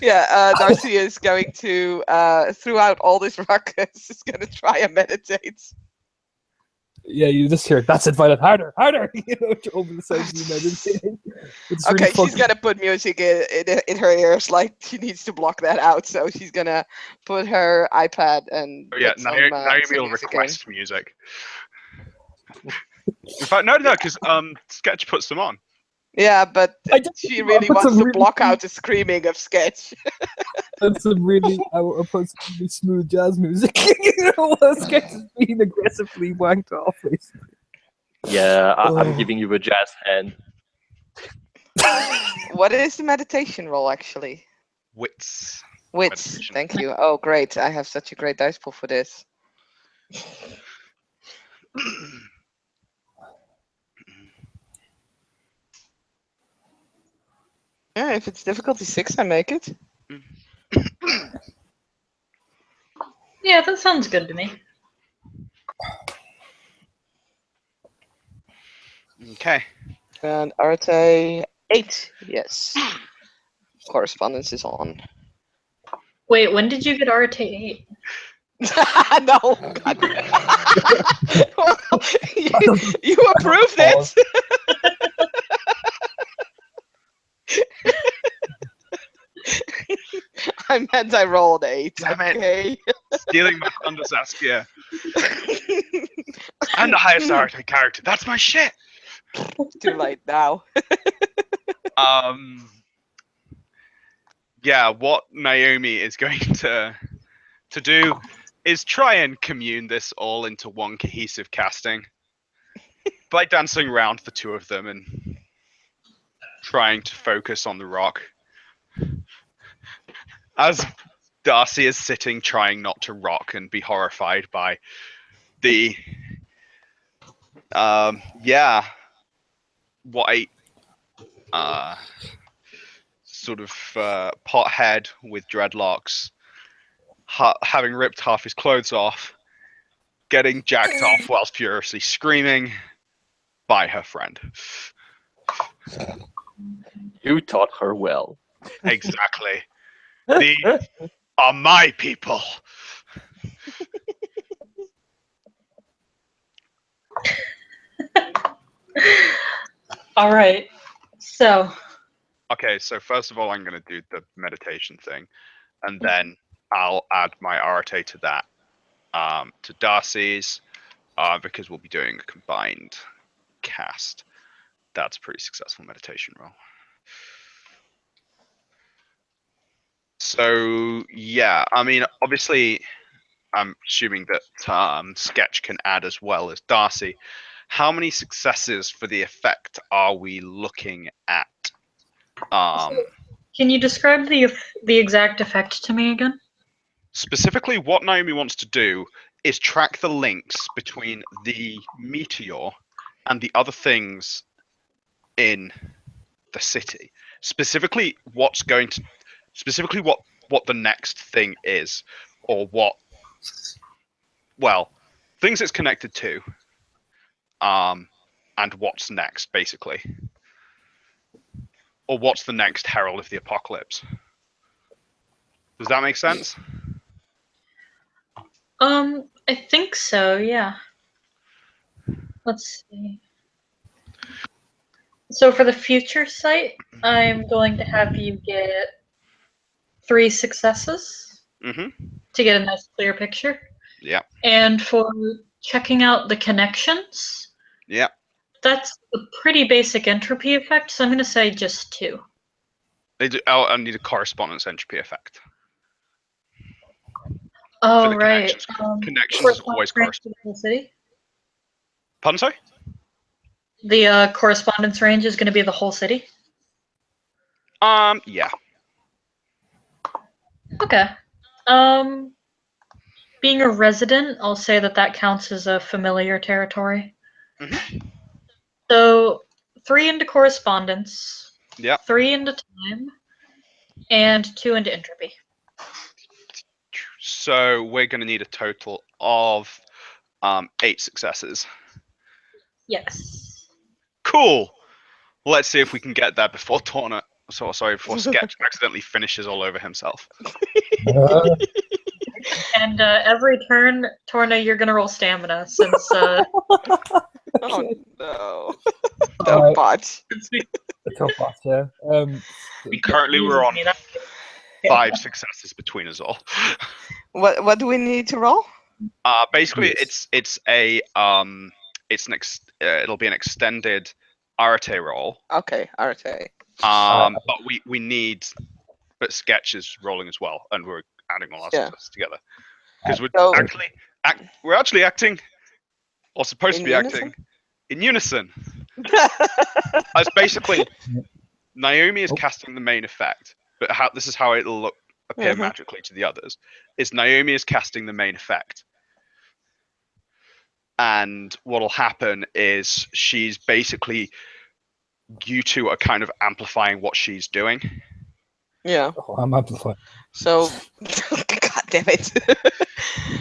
Yeah, Darcy is going to, throughout all this ruckus, is going to try and meditate. Yeah, you just hear, that's it, Violet, harder, harder! You know, to open the sounds you meditating. It's really Okay, she's fucking- going to put music in her ears, like she needs to block that out. So she's going to put her iPad and. Oh yeah, put some, Naomi some will music in. request music. In fact, no, because Sketch puts them on. Yeah, but I just- she I really put wants some to really- block out the screaming of Sketch. That's some really, I put some really smooth jazz music. You know, while Sketch is being aggressively wanked off, basically. Yeah, I'm Oh. giving you a jazz hand. What is the meditation roll, actually? Wits. Wits. Meditation. Thank you. Oh, great. I have such a great dice pool for this. Yeah, if it's difficulty 6, I make it. Yeah, that sounds good to me. Okay. And Arte 8. Yes. Correspondence is on. Wait, when did you get Arte 8? No. God. Well, you approved it. I meant I rolled 8. Damn it. Okay. Stealing my thunder, Saskia. I'm the highest Arte character. That's my shit. Too late now. Yeah, what Naomi is going to do is try and commune this all into one cohesive casting by dancing around the two of them and trying to focus on the rock. As Darcy is sitting trying not to rock and be horrified by the white sort of pothead with dreadlocks having ripped half his clothes off, getting jacked off whilst furiously screaming by her friend. You taught her well. Exactly. These are my people. All right. So, Okay, so first of all, I'm going to do the meditation thing, and then I'll add my Arte to that, to Darcy's, because we'll be doing a combined cast. That's a pretty successful meditation roll. So yeah, I mean, obviously, I'm assuming that Sketch can add as well as Darcy. How many successes for the effect are we looking at? can you describe the exact effect to me again? Specifically, what Naomi wants to do is track the links between the meteor and the other things in the city. Specifically, what the next thing is, or things it's connected to, and what's next, basically, or what's the next Herald of the Apocalypse. Does that make sense? I think so, yeah. Let's see. So for the future site, I'm going to have you get 3 successes Mm-hmm. to get a nice clear picture. Yeah. And for checking out the connections, Yeah. that's a pretty basic entropy effect, so I'm going to say just 2. I need a correspondence entropy effect. Oh, the right. Connections is always correspondence. The city? Pardon, sorry? The correspondence range is going to be the whole city? Yeah. Okay. Being a resident, I'll say that counts as a familiar territory. Mhm. So 3 into correspondence, Yeah. 3 into time, and 2 into entropy. So we're going to need a total of 8 successes. Yes. Cool. Let's see if we can get there before before Sketch accidentally finishes all over himself. And every turn, Torna, you're going to roll stamina since... Oh no. Alright. Bot. The top boss, yeah. Currently, we're on 5 successes between us all. What do we need to roll? Basically, Yes. it'll be an extended Arate roll. Okay, Arte. But we need, but Sketch is rolling as well, and we're adding all our Yeah. successes together because So- we're actually acting, or supposed In to be unison? acting, in unison. As basically, Naomi is casting the main effect, but this is how it'll appear Mhm. magically to the others. Is Naomi is casting the main effect, and what'll happen is she's basically, you two are kind of amplifying what she's doing. Yeah. Oh, I'm amplified. So, God damn it.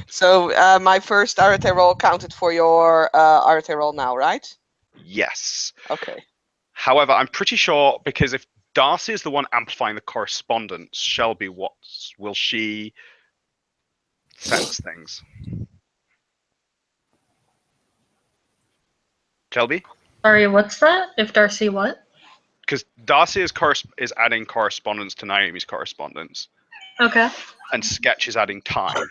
So my first Arte roll counted for your Arte roll now, right? Yes. Okay. However, I'm pretty sure, because if Darcy is the one amplifying the correspondence, Shelby, will she sense things? Shelby? Sorry, what's that? If Darcy what? Because Darcy is adding correspondence to Naomi's correspondence, Okay. and Sketch is adding time.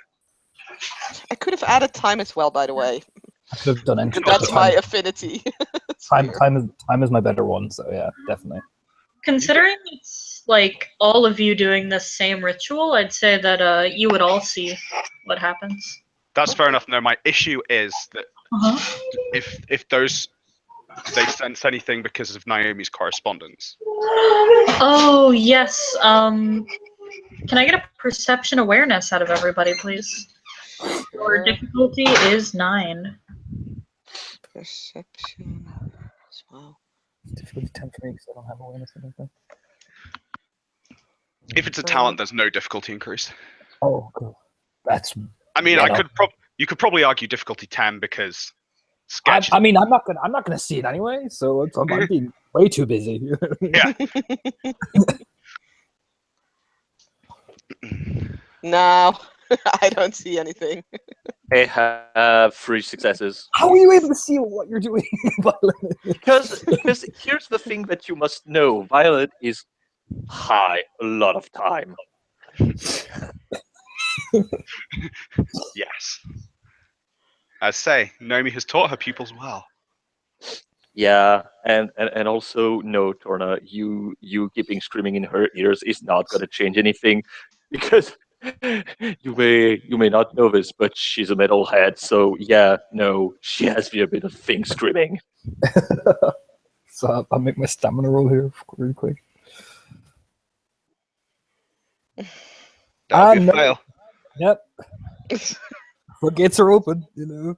I could have added time as well, by the way. I could have done entropy. That's my affinity. Time is my better one, so yeah, definitely. Considering it's like all of you doing this same ritual, I'd say that you would all see what happens. That's fair enough. No, my issue is that Uh-huh. if they sense anything because of Naomi's correspondence. Oh, yes. Can I get a perception awareness out of everybody, please? Your difficulty is 9. Perception as well. Difficulty 10 for me because I don't have awareness or anything. If it's a talent, there's no difficulty increase. Oh, cool. That's. I mean, Yeah, you could probably argue difficulty 10 because I Sketch. mean, I'm not gonna see it anyway, so I'm being way too busy. Yeah. No, I don't see anything. I have 3 successes. How are you able to see what you're doing, Violet? Because here's the thing that you must know: Violet is high a lot of time. Yes. As say, Naomi has taught her pupils well. Yeah, and also no, Torna, you keeping screaming in her ears is not gonna change anything, because you may not know this, but she's a metalhead, so yeah, no, she has a bit of thing screaming. So I'll make my stamina roll here really quick. That'll be a no. fail. Yep. Floodgates are open, you know.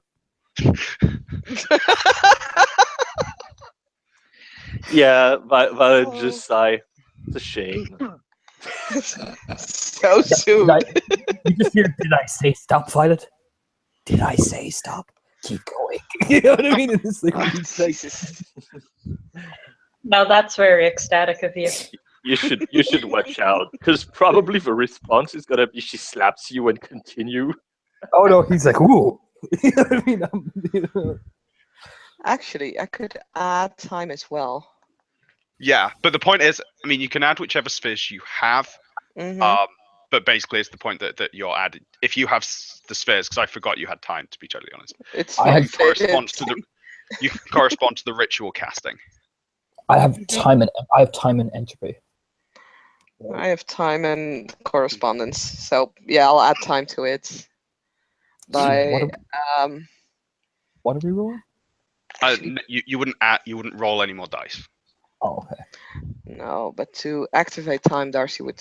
Yeah, but Oh. just sigh. It's a shame. So soon. You just hear, did I say stop, Violet? Did I say stop? Keep going. You know what I mean? And it's like, Oh, he's like, Jesus. Now that's very ecstatic of you. You should watch out, because probably the response is gonna be she slaps you and continue. oh no, he's like, ooh. You know what I mean? You know. Actually, I could add time as well. Yeah, but the point is, I mean, you can add whichever spheres you have. Mm-hmm. But basically, it's the point that you're adding. If you have the spheres, because I forgot you had time, to be totally honest. It's I had- Corresponds to the you correspond to the ritual casting. I have time and entropy. I have time and correspondence, so yeah, I'll add time to it. By What are we rolling? You wouldn't roll any more dice. Oh, okay. no, but to activate time, Darcy would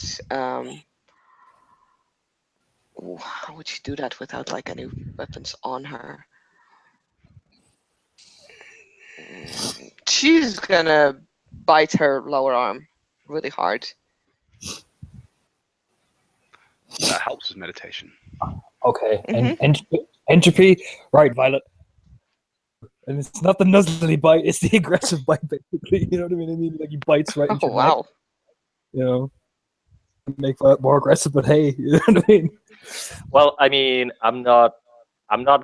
ooh, how would she do that without like any weapons on her? She's gonna bite her lower arm really hard. That helps with meditation. Okay. And entropy, right, Violet? And it's not the nuzzly bite; it's the aggressive bite, basically. You know what I mean? Like he bites right into Oh your neck. wow! You know, make Violet more aggressive, but hey, you know what I mean? Well, I mean, I'm not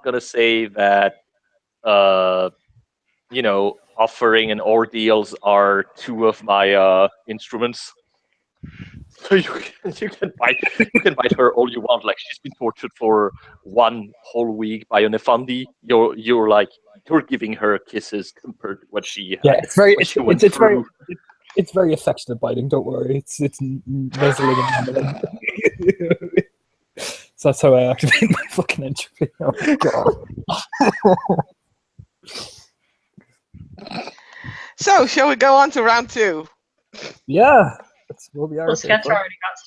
gonna say that. You know, offering and ordeals are two of my instruments. So you can bite her all you want. Like she's been tortured for 1 whole week by an Effendi. You're giving her kisses compared to what she Yeah, it's very what she went through. it's very affectionate biting. Don't worry, it's nuzzling and So that's how I activate my fucking entropy. Oh god. So shall we go on to round 2? Yeah, we'll be The alright. sketch already got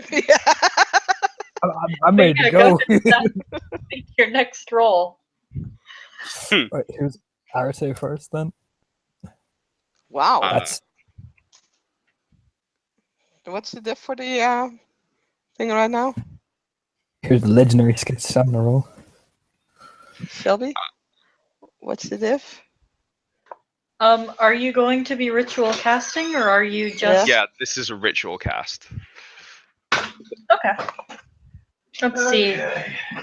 started. Yeah. I'm ready to go. Make your next roll. Right, who's Arate first then? Wow. That's What's the diff for the thing right now? here's the legendary sketch stamina roll. Shelby? What's the diff? Are you going to be ritual casting, or are you just Yeah, this is a ritual cast. okay? Let's see.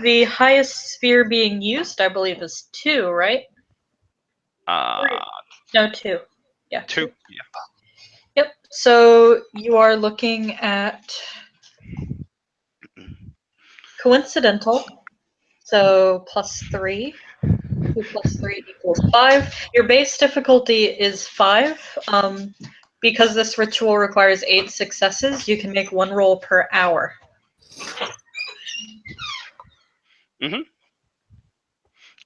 The highest sphere being used, I believe, is 2, right? No, 2. Yeah, 2. Yeah. Yep. So you are looking at coincidental. So +3. 2 + 3 = 5. Your base difficulty is 5. Because this ritual requires 8 successes, you can make 1 roll per hour.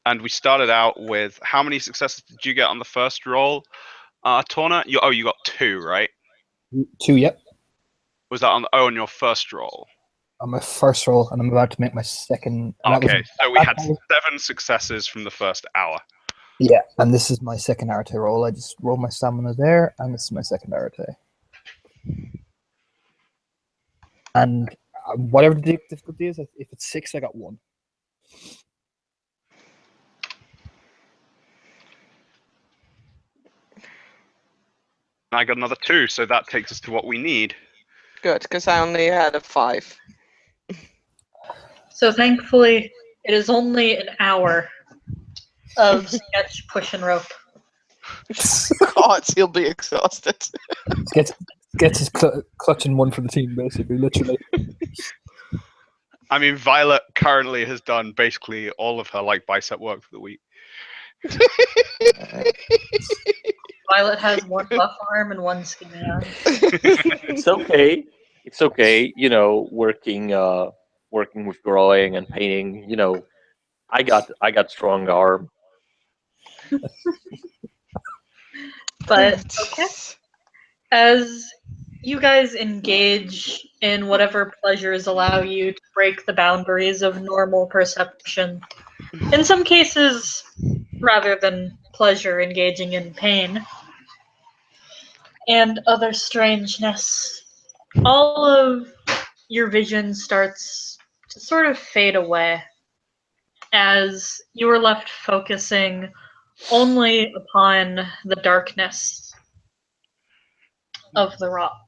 And we started out with how many successes did you get on the first roll, Torna? You got 2, right? 2, yep. Was that on your first roll? On my first roll, and I'm about to make my second. And Okay, so we had that was- 7 successes from the first hour. Yeah, and this is my second Arate roll. I just roll my stamina there, and this is my second Arate. And whatever the difficulty is, if it's 6, I got 1. I got another 2, so that takes us to what we need. Good, because I only had a 5. So thankfully, it is only an hour of sketch, push, and rope. God, he'll be exhausted. Gets his clutching one for the team, basically, literally. I mean, Violet currently has done basically all of her bicep work for the week. Violet has 1 buff arm and 1 skinny arm. It's okay. It's okay. You know, working with drawing and painting. You know, I got strong arm. But okay. As you guys engage in whatever pleasures allow you to break the boundaries of normal perception. In some cases, rather than pleasure, engaging in pain and other strangeness. All of your vision starts to sort of fade away as you are left focusing only upon the darkness of the rock.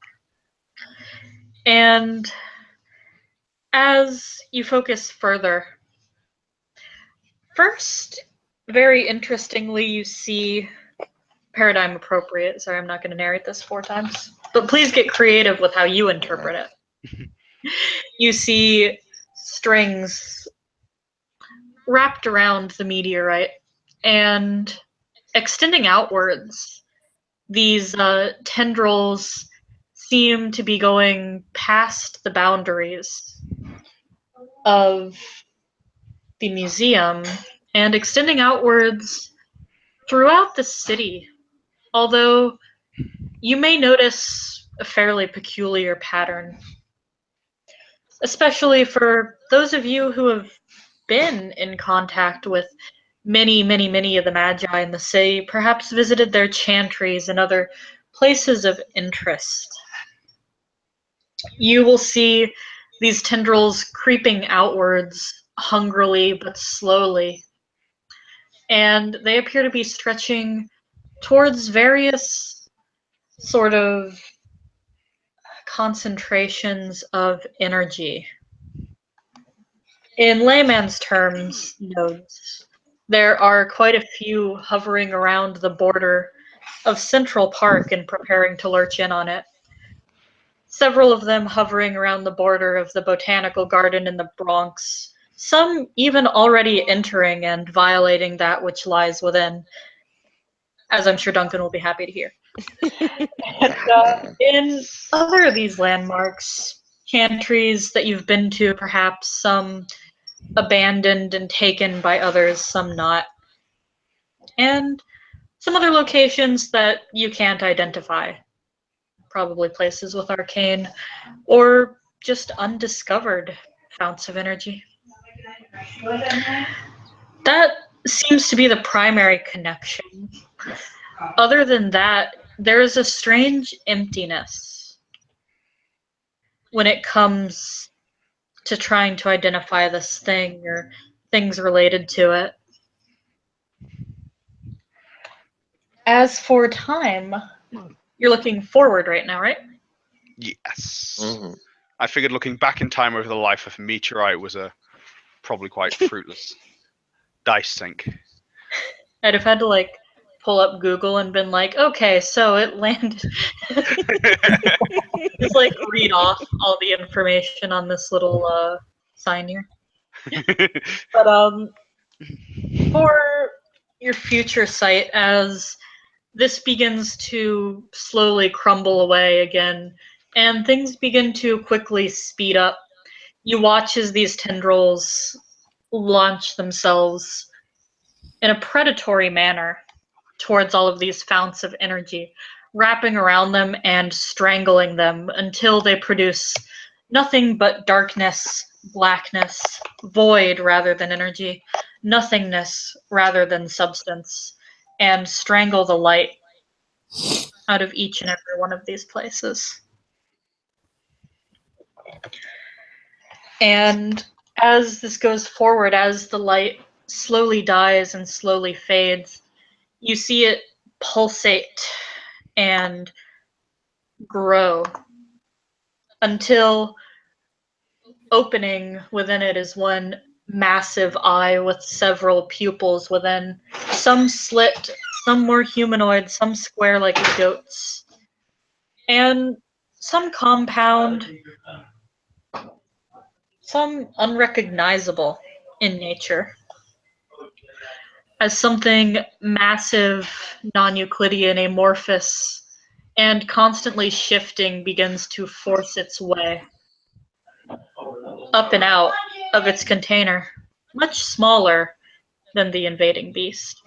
And as you focus further, first, very interestingly, you see paradigm appropriate. Sorry, I'm not going to narrate this 4 times. But please get creative with how you interpret it. You see strings wrapped around the meteorite and extending outwards. These tendrils seem to be going past the boundaries of the museum and extending outwards throughout the city. Although you may notice a fairly peculiar pattern, especially for those of you who have been in contact with many of the magi in the city, perhaps visited their chantries and other places of interest. You will see these tendrils creeping outwards hungrily but slowly, and they appear to be stretching towards various sort of concentrations of energy. In layman's terms, nodes. There are quite a few hovering around the border of Central Park and preparing to lurch in on it. Several of them hovering around the border of the Botanical Garden in the Bronx, some even already entering and violating that which lies within, as I'm sure Duncan will be happy to hear. And in other of these landmarks, chantries that you've been to, perhaps some abandoned and taken by others, some not, and some other locations that you can't identify, probably places with arcane or just undiscovered founts of energy. That seems to be the primary connection. Other than that, there is a strange emptiness when it comes to trying to identify this thing or things related to it. As for time, you're looking forward right now, right? Yes. Mm-hmm. I figured looking back in time over the life of a meteorite was a probably quite fruitless dice sink. I'd have had to like pull up Google and been like, okay, so it landed. Just like read off all the information on this little sign here. But for your future sight, as this begins to slowly crumble away again, and things begin to quickly speed up, you watch as these tendrils launch themselves in a predatory manner towards all of these founts of energy, wrapping around them and strangling them until they produce nothing but darkness, blackness, void rather than energy, nothingness rather than substance, and strangle the light out of each and every one of these places. And as this goes forward, as the light slowly dies and slowly fades, you see it pulsate and grow until opening within it is one massive eye with several pupils within, some slit, some more humanoid, some square like a goat's, and some compound, some unrecognizable in nature, as something massive, non-Euclidean, amorphous, and constantly shifting begins to force its way up and out of its container, much smaller than the invading beast.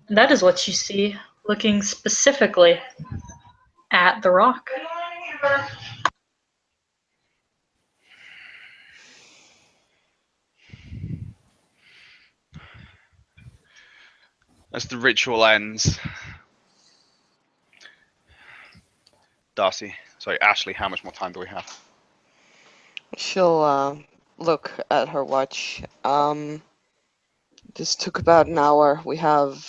And that is what you see looking specifically at the rock. As the ritual ends, Ashley, how much more time do we have? She'll look at her watch. This took about an hour. We have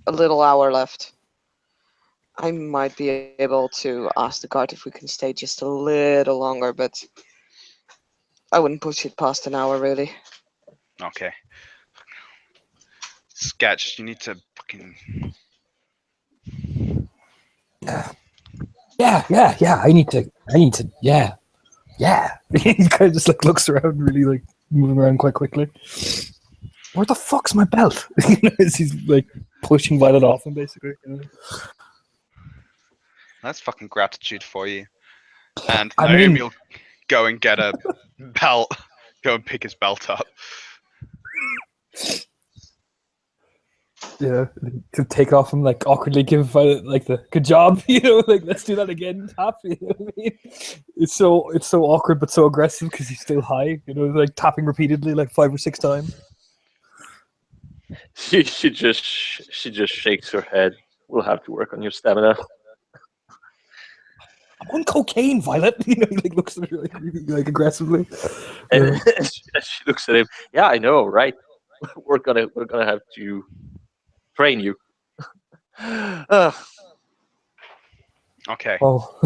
a little hour left. I might be able to ask the guard if we can stay just a little longer, but I wouldn't push it past an hour, really. Okay. Sketch, you need to fucking. Yeah. I need to. Yeah. He kind of just like looks around, really like moving around quite quickly. Where the fuck's my belt? As he's like pushing Violet off him, basically. That's fucking gratitude for you. And I Naomi mean- will go and get a belt. Go and pick his belt up. Yeah, to take off him, like awkwardly give Violet like the good job, like let's do that again, tap. You know what I mean? It's so awkward but so aggressive because he's still high, like tapping repeatedly like 5 or 6 times. She just shakes her head. We'll have to work on your stamina. I'm on cocaine, Violet. He like looks at her like really like aggressively. And she looks at him. Yeah, I know, right? We're gonna have to train you. Okay. Oh.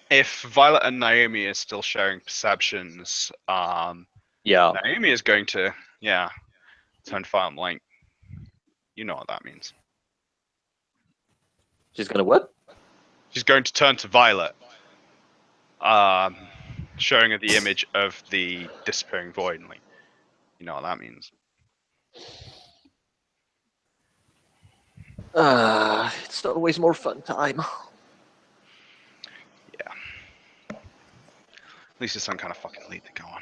If Violet and Naomi are still sharing perceptions, Yeah. Naomi is going to, turn fire blank. You know what that means. She's gonna what? She's going to turn to Violet, showing her the image of the disappearing void. And, like, you know what that means. It's always more fun time. At least there's some kind of fucking lead to go on.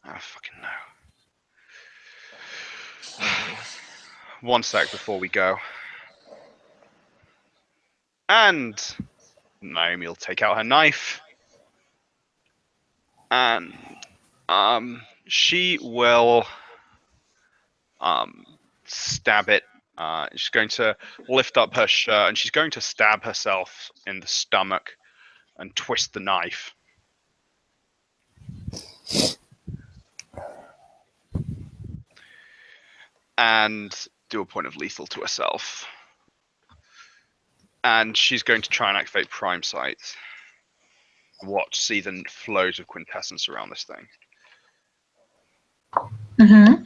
I fucking know. One sec before we go. And Naomi will take out her knife. And she will stab it. She's going to lift up her shirt and she's going to stab herself in the stomach and twist the knife. And do a point of lethal to herself. And she's going to try and activate Prime Sight. See the flows of quintessence around this thing. Mm-hmm.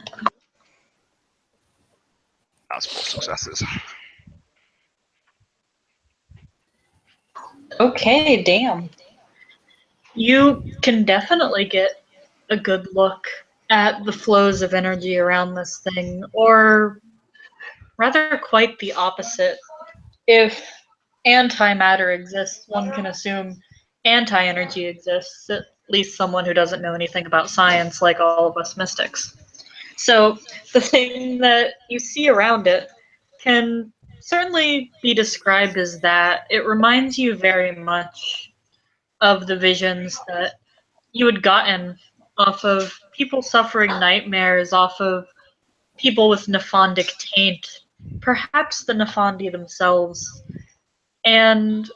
That's 4 successes. Okay, damn. You can definitely get a good look at the flows of energy around this thing, or rather quite the opposite. If antimatter exists, one can assume anti-energy exists, at least someone who doesn't know anything about science like all of us mystics. So the thing that you see around it can certainly be described as that. It reminds you very much of the visions that you had gotten off of people suffering nightmares, off of people with Nephandic taint, perhaps the Nephandi themselves, and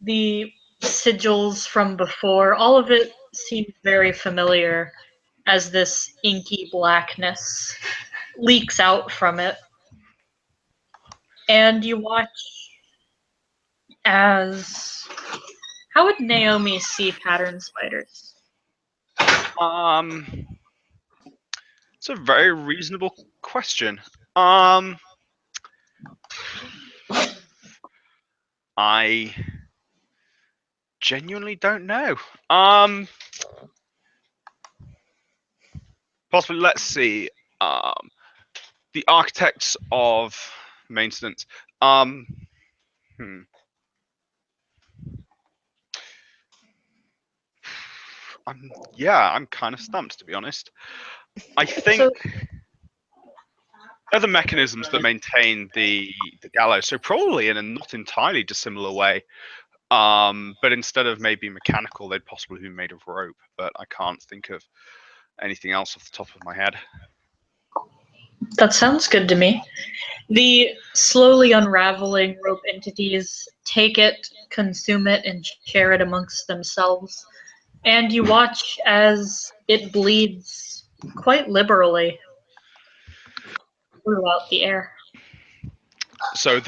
the sigils from before. All of it seems very familiar as this inky blackness leaks out from it. And you watch as... How would Naomi see pattern spiders? It's a very reasonable question. I genuinely don't know. Possibly, let's see. The architects of maintenance. I'm kind of stumped, to be honest. I think So, other mechanisms that maintain the gallows, so probably in a not entirely dissimilar way. But instead of maybe mechanical, they'd possibly be made of rope. But I can't think of anything else off the top of my head. that sounds good to me. The slowly unraveling rope entities take it, consume it, and share it amongst themselves. And you watch as it bleeds quite liberally throughout the air. So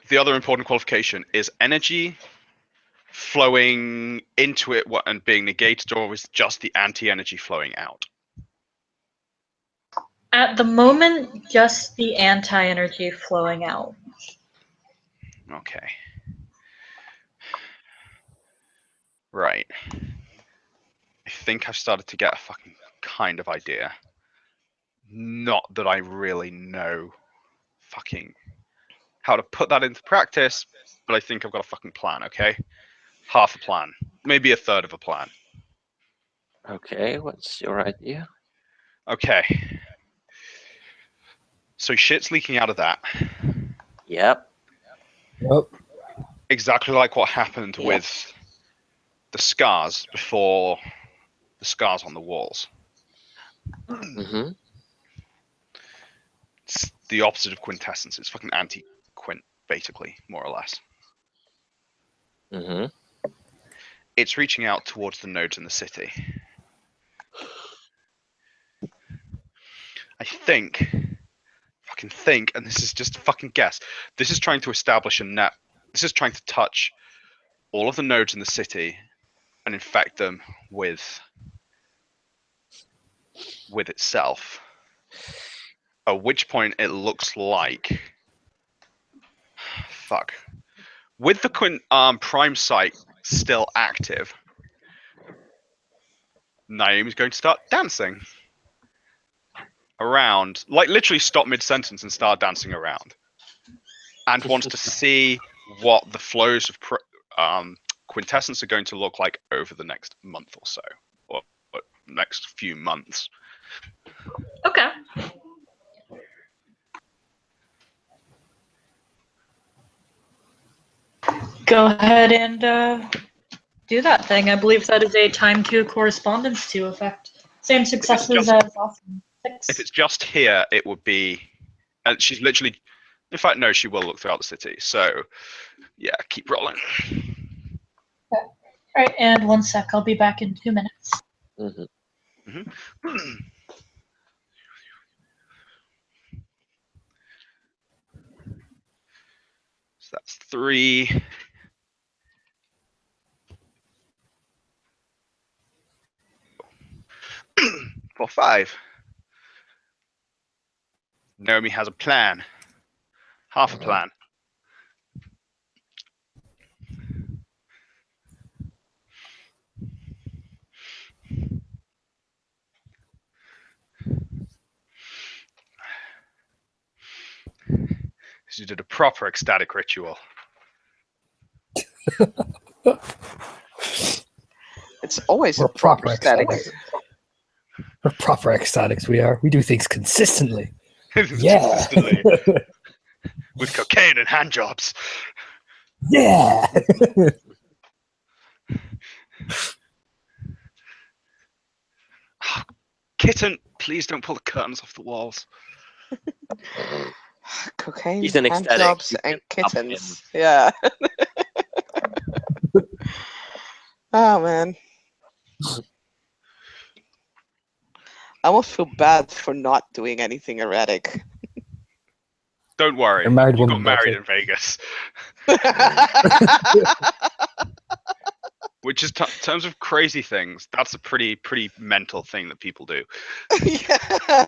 the other important qualification is energy flowing into it and being negated, or is just the anti-energy flowing out? At the moment, just the anti-energy flowing out. Okay. Right. I think I've started to get a fucking kind of idea. Not that I really know fucking how to put that into practice, but I think I've got a fucking plan, okay? Half a plan. Maybe a third of a plan. Okay, what's your idea? Okay. So shit's leaking out of that. Yep. Yep. Exactly like what happened Yeah. with the scars before the scars on the walls. Mm-hmm. It's the opposite of quintessence. It's fucking anti-quint, basically, more or less. Mm-hmm. It's reaching out towards the nodes in the city. I think, and this is just a fucking guess, this is trying to establish a net. This is trying to touch all of the nodes in the city and infect them with itself. At which point it looks like, fuck, with the prime site still active, Naomi's going to start dancing around, like literally stop mid-sentence and start dancing around, and wants to see what the flows of quintessence are going to look like over the next month or so, or next few months. Okay. Go ahead and do that thing. I believe that is a time to correspondence to effect. Same successes as awesome. If it's just here, it would be, and she's literally, in fact, no, she will look throughout the city. So, yeah, keep rolling. All right, and 1 sec. I'll be back in 2 minutes. Mm-hmm. So that's 3. 4, 5. Naomi has a plan. Half a plan. She did a proper ecstatic ritual. It's always We're a proper proper static. ecstatics. We're proper ecstatics. We are. We do things consistently. Yeah. Consistently. With cocaine and hand jobs. Yeah. Kitten, please don't pull the curtains off the walls. Cocaine, He's an hand ecstatic. jobs, You and can up him. kittens. Yeah. Oh man. I almost feel bad for not doing anything erratic. Don't worry. Your married You got woman does married it. in Vegas. Which is, in terms of crazy things, that's a pretty mental thing that people do. Yeah.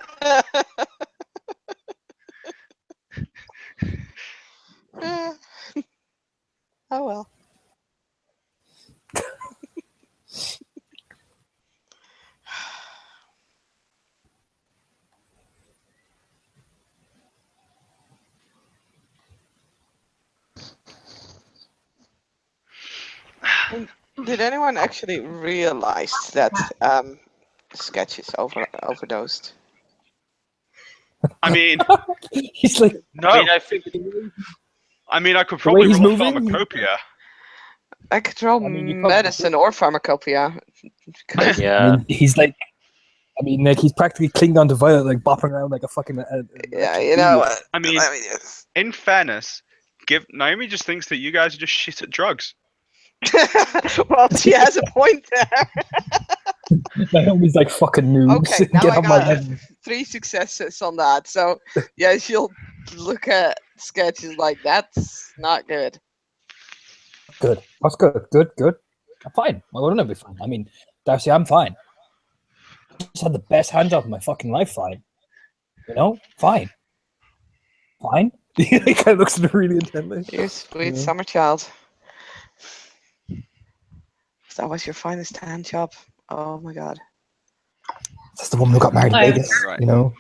Oh well. Did anyone actually realize that Sketch is overdosed? I mean, He's like, no. I mean, I think I mean, I could The way probably he's roll moving? pharmacopoeia. I could roll I mean, you probably medicine or pharmacopoeia. Because yeah. I mean, he's like, like he's practically clinging onto Violet, like bopping around like a fucking. yeah, you know. I mean, in fairness, Naomi just thinks that you guys are just shit at drugs. well, she has a point there. Naomi's like fucking noobs. Okay, now Get I on my got level. 3 successes on that. So yeah, she'll look at Sketches like that's not good. Good. That's good. Good. I'm fine. Why wouldn't I be fine? I mean, Darcy, I'm fine. I just had the best hand job of my fucking life. Fine. You know, fine. He kind of looks at her really intently. You sweet Yeah. summer child. That was your finest hand job. Oh my god. That's the woman who got married in I- Vegas. Right. You know.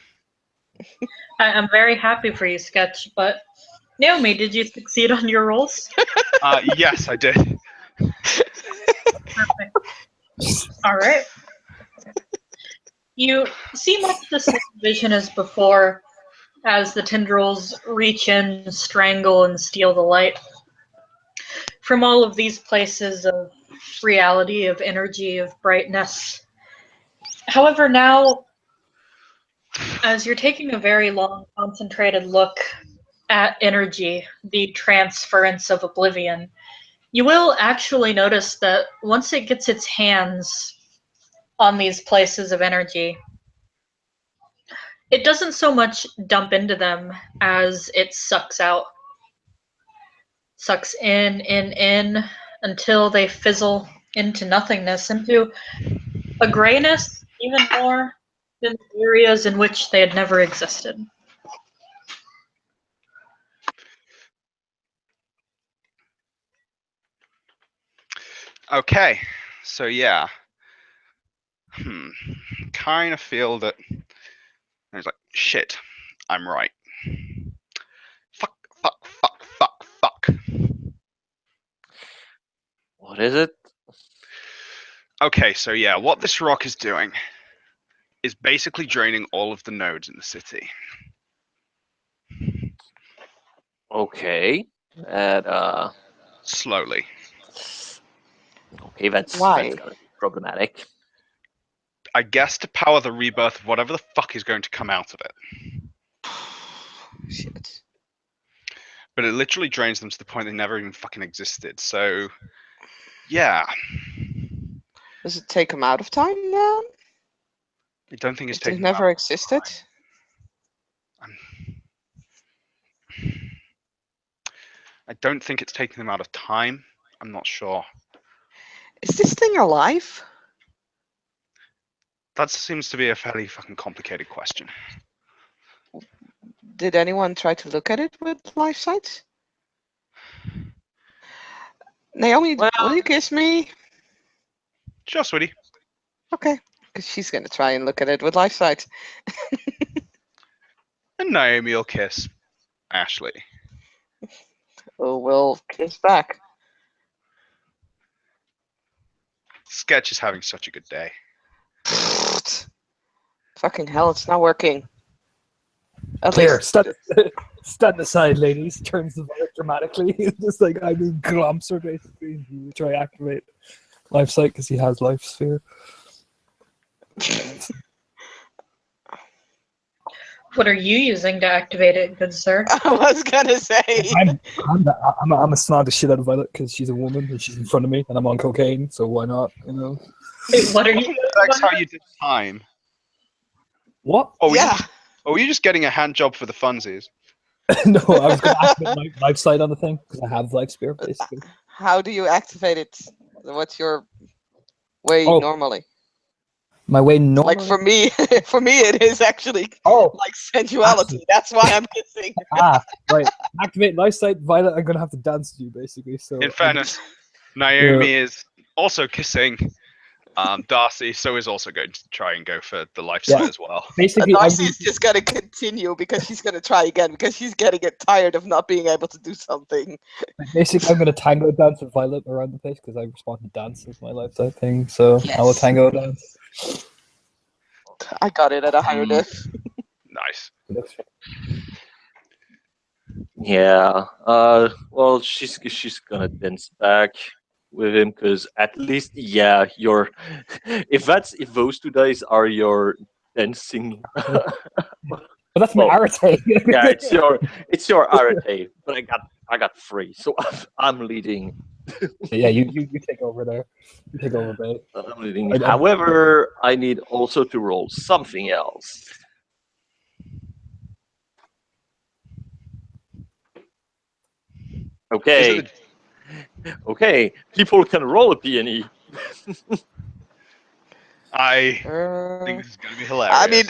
I'm very happy for you, Sketch, but Naomi, did you succeed on your rolls? Yes, I did. Perfect. All right. You see much the same vision as before, as the tendrils reach in, strangle, and steal the light. From all of these places of reality, of energy, of brightness. However, now, as you're taking a very long, concentrated look at energy, the transference of oblivion, you will actually notice that once it gets its hands on these places of energy, it doesn't so much dump into them as it sucks out. Sucks in, until they fizzle into nothingness, into a grayness even more than the areas in which they had never existed. Okay, so yeah. Kind of feel that. I was like, shit, I'm right. Fuck. What is it? Okay, so yeah, what this rock is doing is basically draining all of the nodes in the city. Okay. And Slowly. okay, that's Why? gonna be problematic. I guess to power the rebirth of whatever the fuck is going to come out of it. Shit. But it literally drains them to the point they never even fucking existed. So, yeah. Does it take them out of time now? I don't think it's It taken. never existed? I don't think it's taking them out of time. I'm not sure. Is this thing alive? That seems to be a fairly fucking complicated question. Did anyone try to look at it with life sight? Naomi, Well- will you kiss me? Sure, sweetie. Okay, because she's gonna try and look at it with life sight. And Naomi will kiss Ashley. Oh, we'll kiss back. Sketch is having such a good day. Fucking hell, it's not working. At Here, least stand aside, ladies. Turns the Violet dramatically. Just like glumps her basically. You try to activate life sight because he has life sphere. What are you using to activate it, good sir? I was gonna say. I'm a snog the shit out of Violet because she's a woman and she's in front of me and I'm on cocaine, so why not? You know Wait, what are you? That's how you did time. what? Oh, Yeah. were you just getting a hand job for the funsies? No, I was going to activate my life sight on the thing because I have life sphere basically. How do you activate it? What's your way Oh. normally? My way normally. Like for me, it is actually Oh, like sensuality. That's why I'm kissing. right. Activate life sight, Violet. I'm gonna have to dance to you basically. So In fairness, Naomi is also kissing Darcy so is also going to try and go for the life Yeah. side as well. Basically, Darcy is just gonna continue because she's gonna try again because she's getting tired of not being able to do something. I'm going to tango dance with Violet around the place because I respond to dance as my lifestyle thing. So I will Yes. tango dance. I got it at a higher diff. Nice. Yeah. Well, she's gonna dance back with him because at least, yeah, your if those two dice are your dancing. But that's my Well, arete. yeah, it's your arete, but I got three, so I'm leading. Yeah, you take over there. You take over, babe. I'm leading. I- However, I need also to roll something else. Okay. Is it Okay. People can roll a peony. I think Uh, this is going to be hilarious. I mean,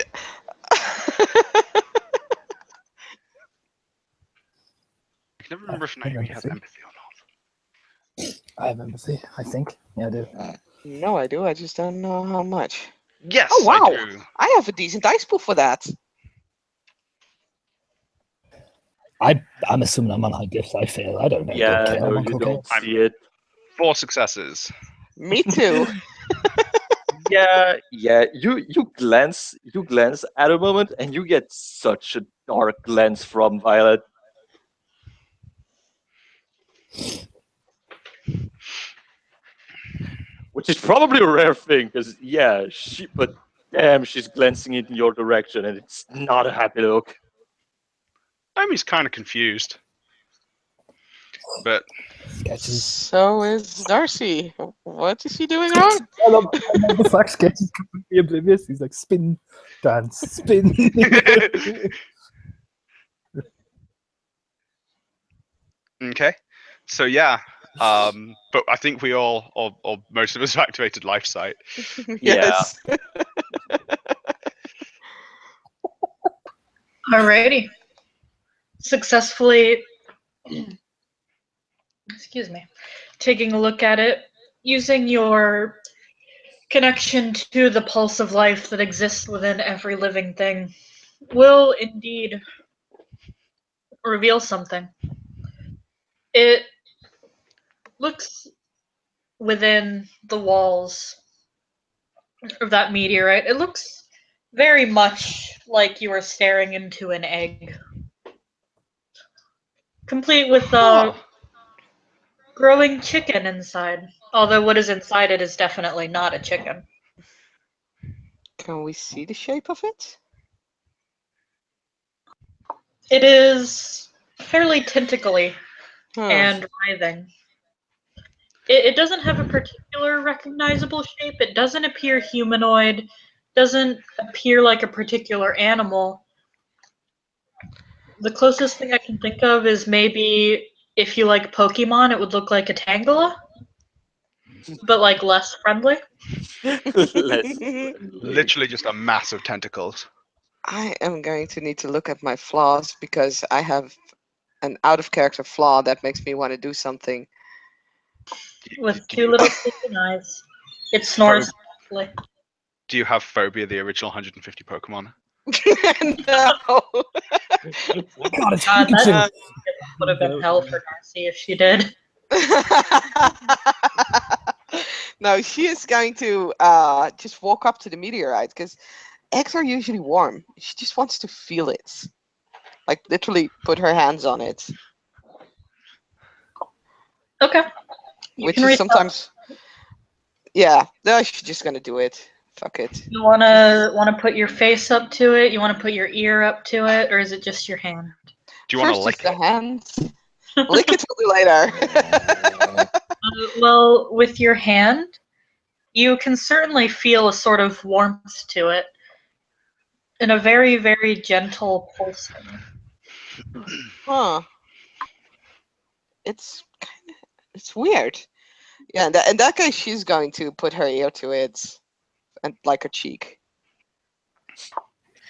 I can never remember if Naomi has empathy or not. I have empathy, I think. Yeah, I do. no, I do. I just don't know how much. Yes, Oh, wow. I do. I have a decent dice pool for that. I'm assuming I'm on high gifts. I fail. I don't know. Yeah, don't care. I'm no, on you cocaine. don't see it. 4 successes. Me too. Yeah, you glance at a moment and you get such a dark glance from Violet. Which is probably a rare thing, because yeah, but damn, she's glancing in your direction and it's not a happy look. Naomi's kind of confused. But Sketches. So is Darcy. What is she doing wrong? I love the fact Sketch is completely oblivious. He's like, spin, dance, spin. okay. So yeah. But I think we all, or most of us, have activated life sight. Yes. Alrighty. Successfully, excuse me, taking a look at it, using your connection to the pulse of life that exists within every living thing, will indeed reveal something. It looks within the walls of that meteorite. It looks very much like you are staring into an egg, complete with a growing chicken inside. Although what is inside it is definitely not a chicken. Can we see the shape of it? It is fairly tentacly Hmm. and writhing. It doesn't have a particular recognizable shape. It doesn't appear humanoid, doesn't appear like a particular animal. The closest thing I can think of is maybe if you like Pokemon, it would look like a Tangela, but like less friendly. Less Literally just a mass of tentacles. I am going to need to look at my flaws because I have an out of character flaw that makes me want to do something. With 2 little sleeping eyes. It snores softly. Do you have Phobia, the original 150 Pokemon? No. God, it's God, Pikachu. that would have been hell for Darcy if she did. No, she is going to just walk up to the meteorite because eggs are usually warm. She just wants to feel it. Like literally put her hands on it. Okay. You Which can is reach sometimes yeah, no, she's just gonna do it. Fuck it. You wanna put your face up to it? You wanna put your ear up to it, or is it just your hand? Do you want to First lick is the it? hands. Lick it will be later. Well, with your hand, you can certainly feel a sort of warmth to it, in a very, very gentle pulsing. Huh. It's weird. Yeah, in that case, she's going to put her ear to it, and like her cheek.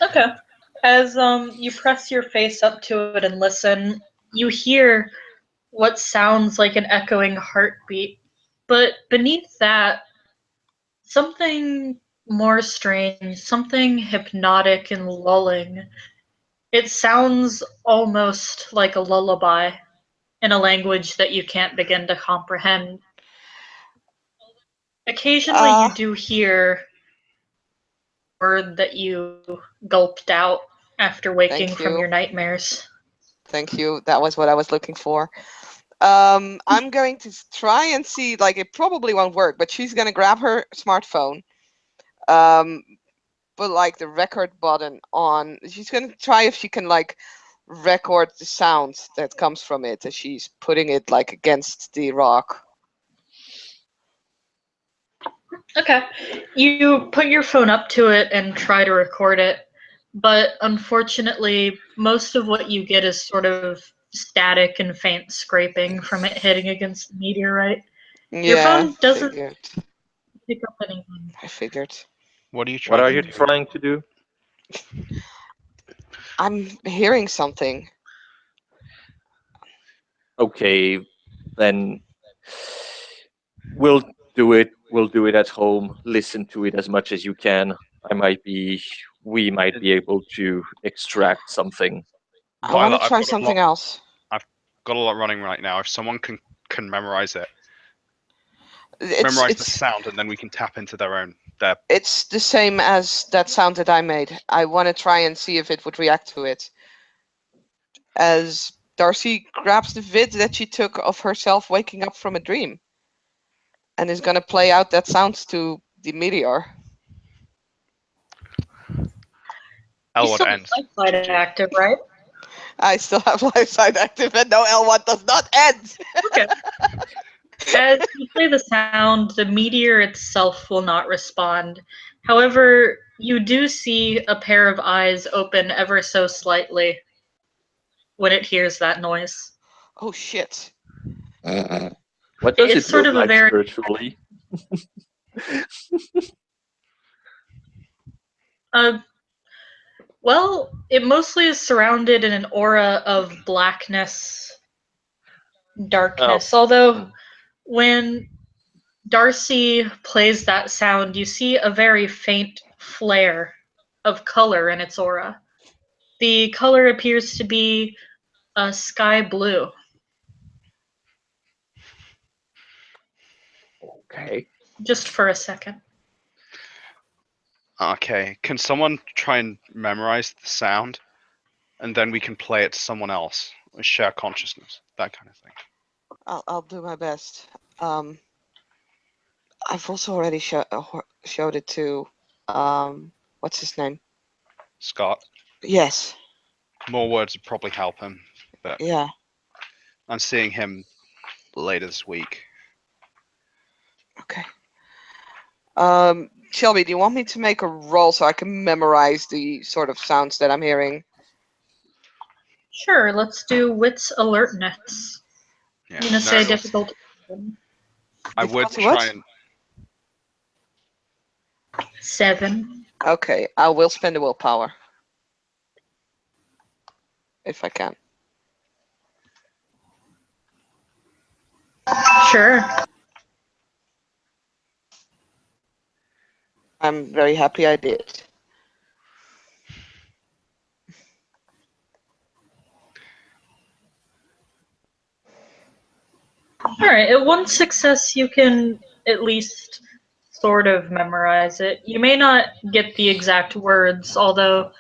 Okay. As you press your face up to it and listen, you hear what sounds like an echoing heartbeat, but beneath that something more strange, something hypnotic and lulling. It sounds almost like a lullaby in a language that you can't begin to comprehend. Occasionally, you do hear a word that you gulped out after waking Thank from you. your nightmares. Thank you. That was what I was looking for. I'm going to try and see, like, it probably won't work, but she's going to grab her smartphone, put, like, the record button on. She's going to try if she can, like, record the sound that comes from it as she's putting it, like, against the rock. Okay. You put your phone up to it and try to record it, but unfortunately, most of what you get is sort of static and faint scraping from it hitting against the meteorite. Your Yeah, phone doesn't figured. pick up anything. I figured. What are you What trying are to you do? trying to do? I'm hearing something. Okay, then we'll do it. We'll do it at home. Listen to it as much as you can. We might be able to extract something. I want Violet, to try something else. got a lot running right now. If someone can memorize it, It's memorize the sound, and then we can tap into their. it's the same as that sound that I made. I want to try and see if it would react to it. As Darcy grabs the vid that she took of herself waking up from a dream, and is going to play out that sound to the meteor. You L1 still have ends. light side active, right? I still have life side active, and no, L1 does not end. Okay. As you play the sound, the meteor itself will not respond. However, you do see a pair of eyes open ever so slightly when it hears that noise. Oh shit! What does It's it sort look of a like very spiritually? well, it mostly is surrounded in an aura of blackness, darkness. Although when Darcy plays that sound, you see a very faint flare of color in its aura. The color appears to be a sky blue. Okay. Just for a second. Okay. Can someone try and memorize the sound, and then we can play it to someone else, share consciousness, that kind of thing. I'll do my best. I've also already showed it to what's his name? Scott, Yes. more words would probably help him, but Yeah. I'm seeing him later this week. Okay. Shelby, do you want me to make a roll so I can memorize the sort of sounds that I'm hearing? Sure, let's do wits alertness. Yeah. I'm gonna say difficult. I would Difficulty what? try and 7. Okay, I will spend the willpower. If I can. Sure. I'm very happy I did. Alright, at one success you can at least sort of memorize it. You may not get the exact words, although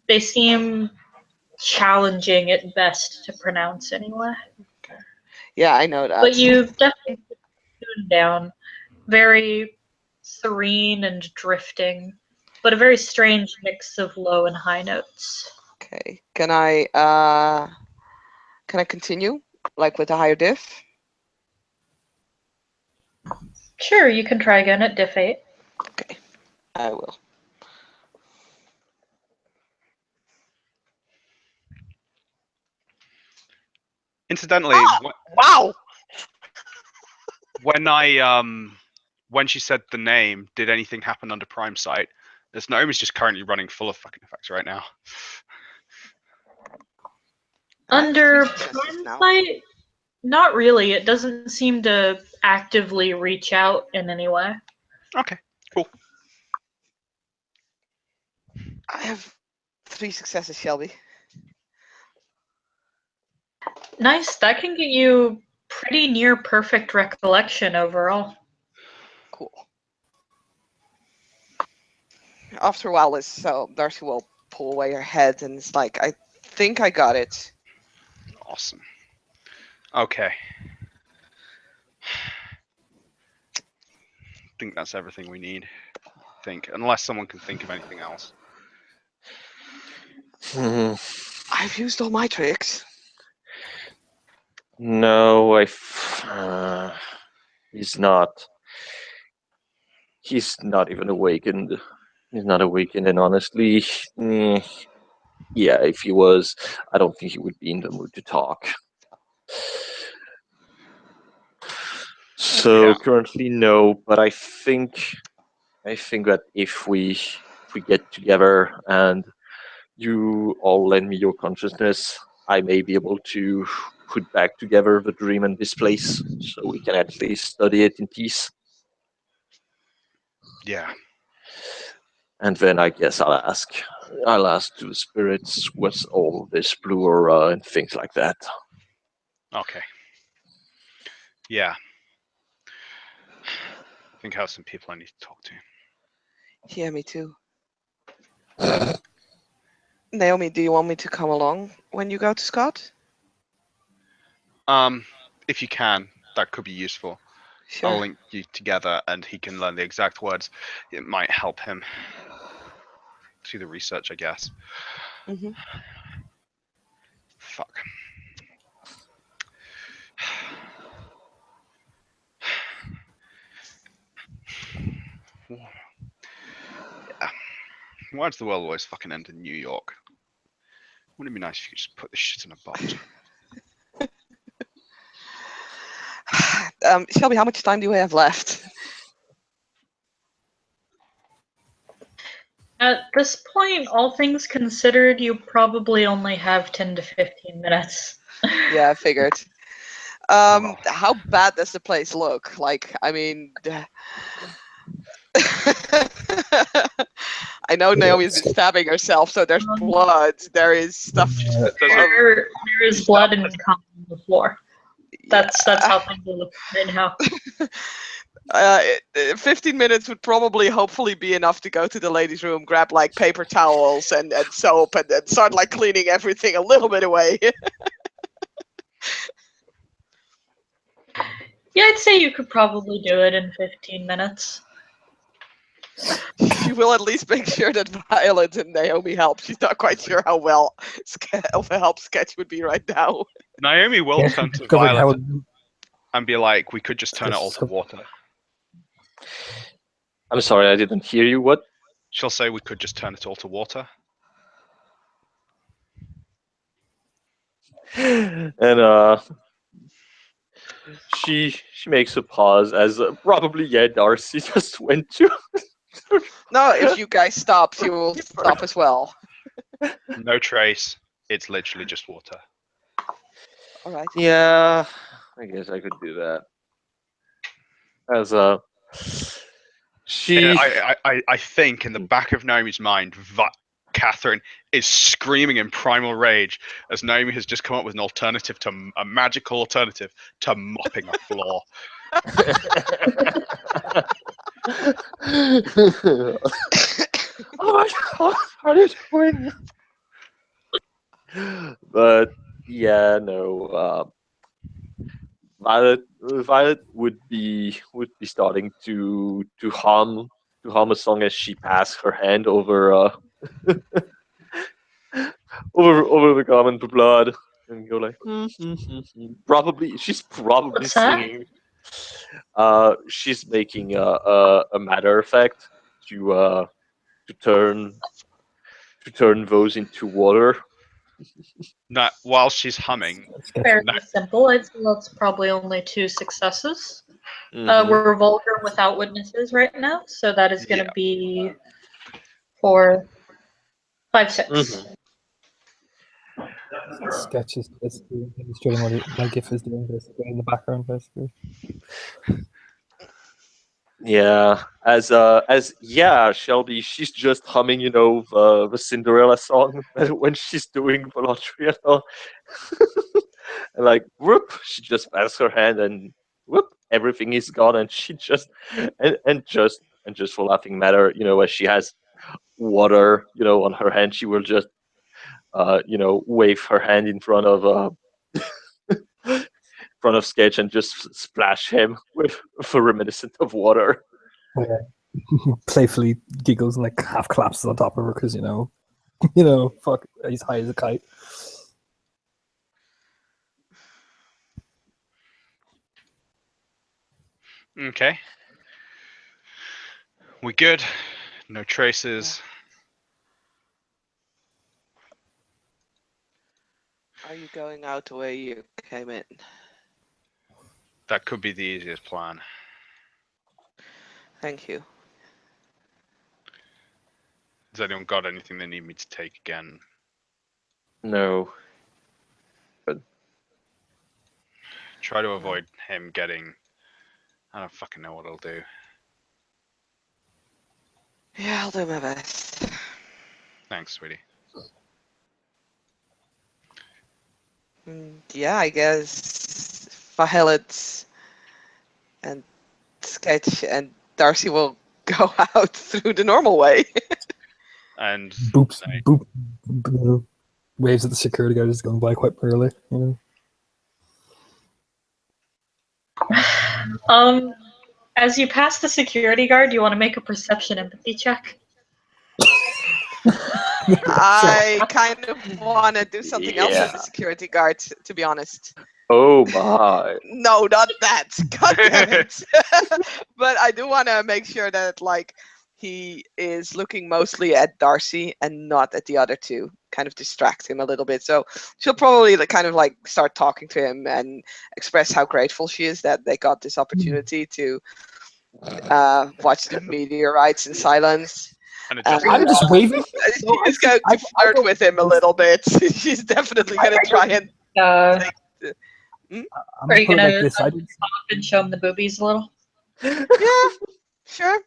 they seem challenging at best to pronounce anyway. Yeah, I know that. But you definitely tune down. Very serene and drifting, but a very strange mix of low and high notes. Okay. Can I continue? Like with a higher diff? Sure, you can try again at diff 8. Okay. I will. incidentally, Wow! when she said the name, did anything happen under Prime Sight? This gnome is just currently running full of fucking effects right now. Under Prime Sight, not really. It doesn't seem to actively reach out in any way. Okay, I have 3 successes, Shelby. Nice. That can get you pretty near perfect recollection overall. Cool. After a while, so Darcy will pull away her head and it's like, I think I got it. Awesome. Okay. I think that's everything we need. Unless someone can think of anything else. I've used all my tricks. No, he's not. He's not even awakened. He's not awakened, and honestly, yeah, if he was, I don't think he would be in the mood to talk. So Yeah. currently, no. But I think that if we get together and you all lend me your consciousness, I may be able to put back together the dream and this place, so we can at least study it in peace. Yeah. And then I guess I'll ask to the spirits what's all this blue aura and things like that. Okay. Yeah. I think I have some people I need to talk to. Yeah, me too. Naomi, do you want me to come along when you go to Scott? If you can, that could be useful. Sure. I'll link you together and he can learn the exact words. It might help him do the research, I guess. Mhm. Fuck. Yeah. Why does the world always fucking end in New York? Wouldn't it be nice if you could just put this shit in a box? Shelby, how much time do we have left? At this point, all things considered, you probably only have 10 to 15 minutes. Yeah, I figured. How bad does the place look? Like, I mean, I know Naomi's been stabbing herself, so there's blood. There is stuff. There is blood and cum on the floor. That's how things are looking right now. 15 minutes would probably hopefully be enough to go to the ladies' room, grab like paper towels and soap and start like cleaning everything a little bit away. Yeah, I'd say you could probably do it in 15 minutes. She will at least make sure that Violet and Naomi help. She's not quite sure how well of a help Sketch would be right now. Naomi will Yeah, turn to discovering how Violet and be like, we could just turn it all to Discover- water. I'm sorry, I didn't hear you. What? She'll say we could just turn it all to water. And she makes a pause as probably Darcy just went to. No, if you guys stop, she will stop as well. No trace. It's literally just water. All right. Yeah, I guess I could do that. As she. I think in the back of Naomi's mind, Catherine is screaming in primal rage as Naomi has just come up with an alternative to a magical alternative to mopping a floor. Oh my god, what are you doing? But yeah, no. Violet would be starting to hum a song as she passed her hand over over the garment of blood and go like probably she's probably What's that? singing. She's making a matter effect to turn those into water. Now, while she's humming, Fairly simple. I'd say that's probably only 2 successes. Mhm. We're vulgar without witnesses right now, so that is going to be 4, 5, 6. Mhm. Sketch is basically illustrating what Melgif is doing basically in the background, basically. Yeah, as Shelby, she's just humming, the Cinderella song when she's doing the laundry. And like whoop, she just passes her hand and whoop, everything is gone, and she just and just for laughing matter, as she has water, on her hand, she will just wave her hand in front of front of Sketch and just splash him with a reminiscent of water. Playfully giggles and like half collapses on top of her because fuck, he's high as a kite. Okay. We good? No traces. Are you going out the way you came in? That could be the easiest plan. Thank you. Has anyone got anything they need me to take again? No. Try to avoid him getting... I don't fucking know what I'll do. Yeah, I'll do my best. Thanks, sweetie. Yeah, I guess Violet and Sketch and Darcy will go out through the normal way. And Boops, boop, boop, waves at the security guard is going by quite early. As you pass the security guard, you want to make a perception empathy check. I kind of want to do something else with the security guard, to be honest. Oh my. No, not that. God damn it. But I do want to make sure that he is looking mostly at Darcy and not at the other two. Kind of distract him a little bit. So she'll probably start talking to him and express how grateful she is that they got this opportunity to watch the meteorites in silence. And I'm just waving. She's going to flirt with him a little bit. She's definitely going to try and... Are you going to stop and show him the boobies a little? Yeah, sure.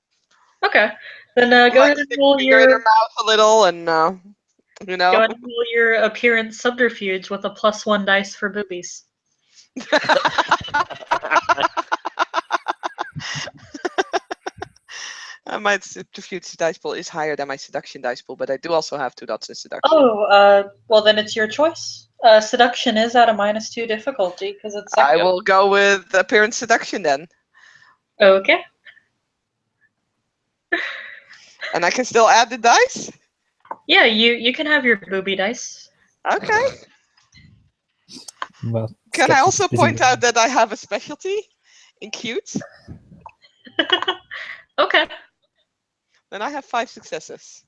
Okay. Then go ahead and roll your mouth a little and Go ahead and roll your appearance subterfuge with a +1 dice for boobies. My subterfuge dice pool is higher than my seduction dice pool, but I do also have 2 dots in seduction. Oh, well then it's your choice. Seduction is at a -2 difficulty because it's. I will go with appearance seduction then. Okay. And I can still add the dice? Yeah, you can have your booby dice. Okay. Well, can I also point out that I have a specialty in cute? Okay. Then I have 5 successes.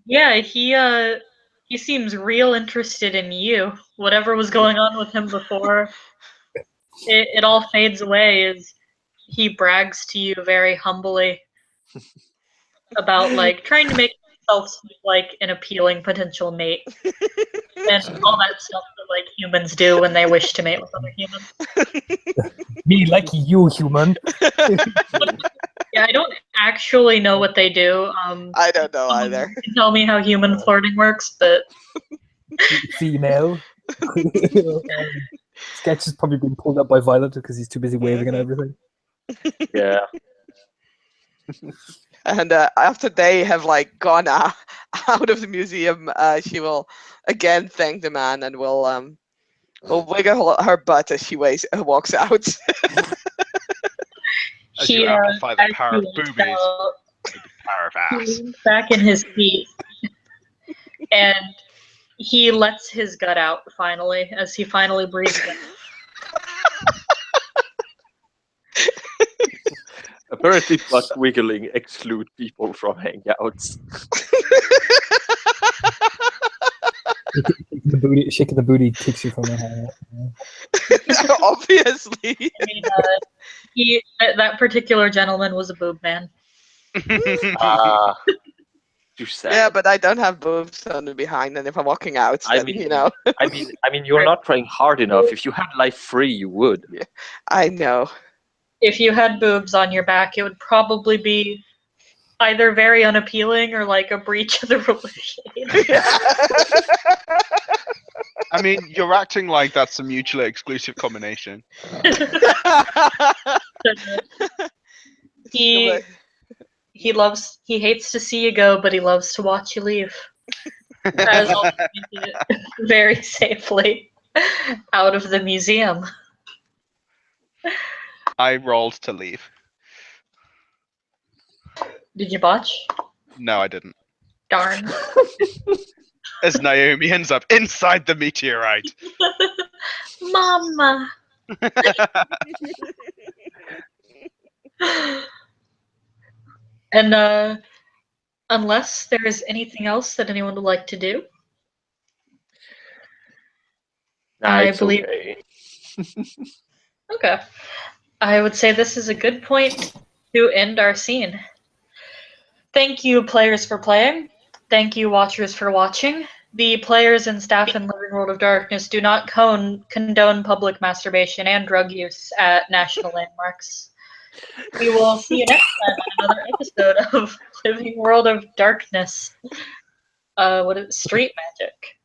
Yeah, he seems real interested in you. Whatever was going on with him before, it all fades away as he brags to you very humbly about trying to make himself seem like an appealing potential mate and all that stuff that humans do when they wish to mate with other humans. Me like you, human. Yeah, I don't actually know what they do. I don't know either. You can tell me how human flirting works, but female. Sketch is probably being pulled up by Violet because he's too busy waving and everything. Yeah. And after they have gone out of the museum, she will again thank the man and will wiggle her butt as she walks out. As you amplify the power of boobies, the power of ass. He leans back in his seat, and he lets his gut out finally, as he finally breathes in. Apparently, butt wiggling exclude people from hangouts. Shaking the booty kicks you from the hangout. Obviously. I mean, that particular gentleman was a boob man. Too sad. Yeah, but I don't have boobs on the behind, and if I'm walking out, then, I mean, you're not trying hard enough. If you had life free, you would. Yeah, I know. if you had boobs on your back, it would probably be either very unappealing or like a breach of the relation. I mean, you're acting like that's a mutually exclusive combination. he hates to see you go, but he loves to watch you leave. That is also making it very safely out of the museum. I rolled to leave. Did you botch? No, I didn't. Darn. As Naomi ends up inside the meteorite. Mama. And unless there is anything else that anyone would like to do, I It's believe- okay. okay. I would say this is a good point to end our scene. Thank you, players, for playing. Thank you, watchers, for watching. The players and staff in Living World of Darkness do not condone public masturbation and drug use at national landmarks. We will see you next time on another episode of Living World of Darkness. Street magic.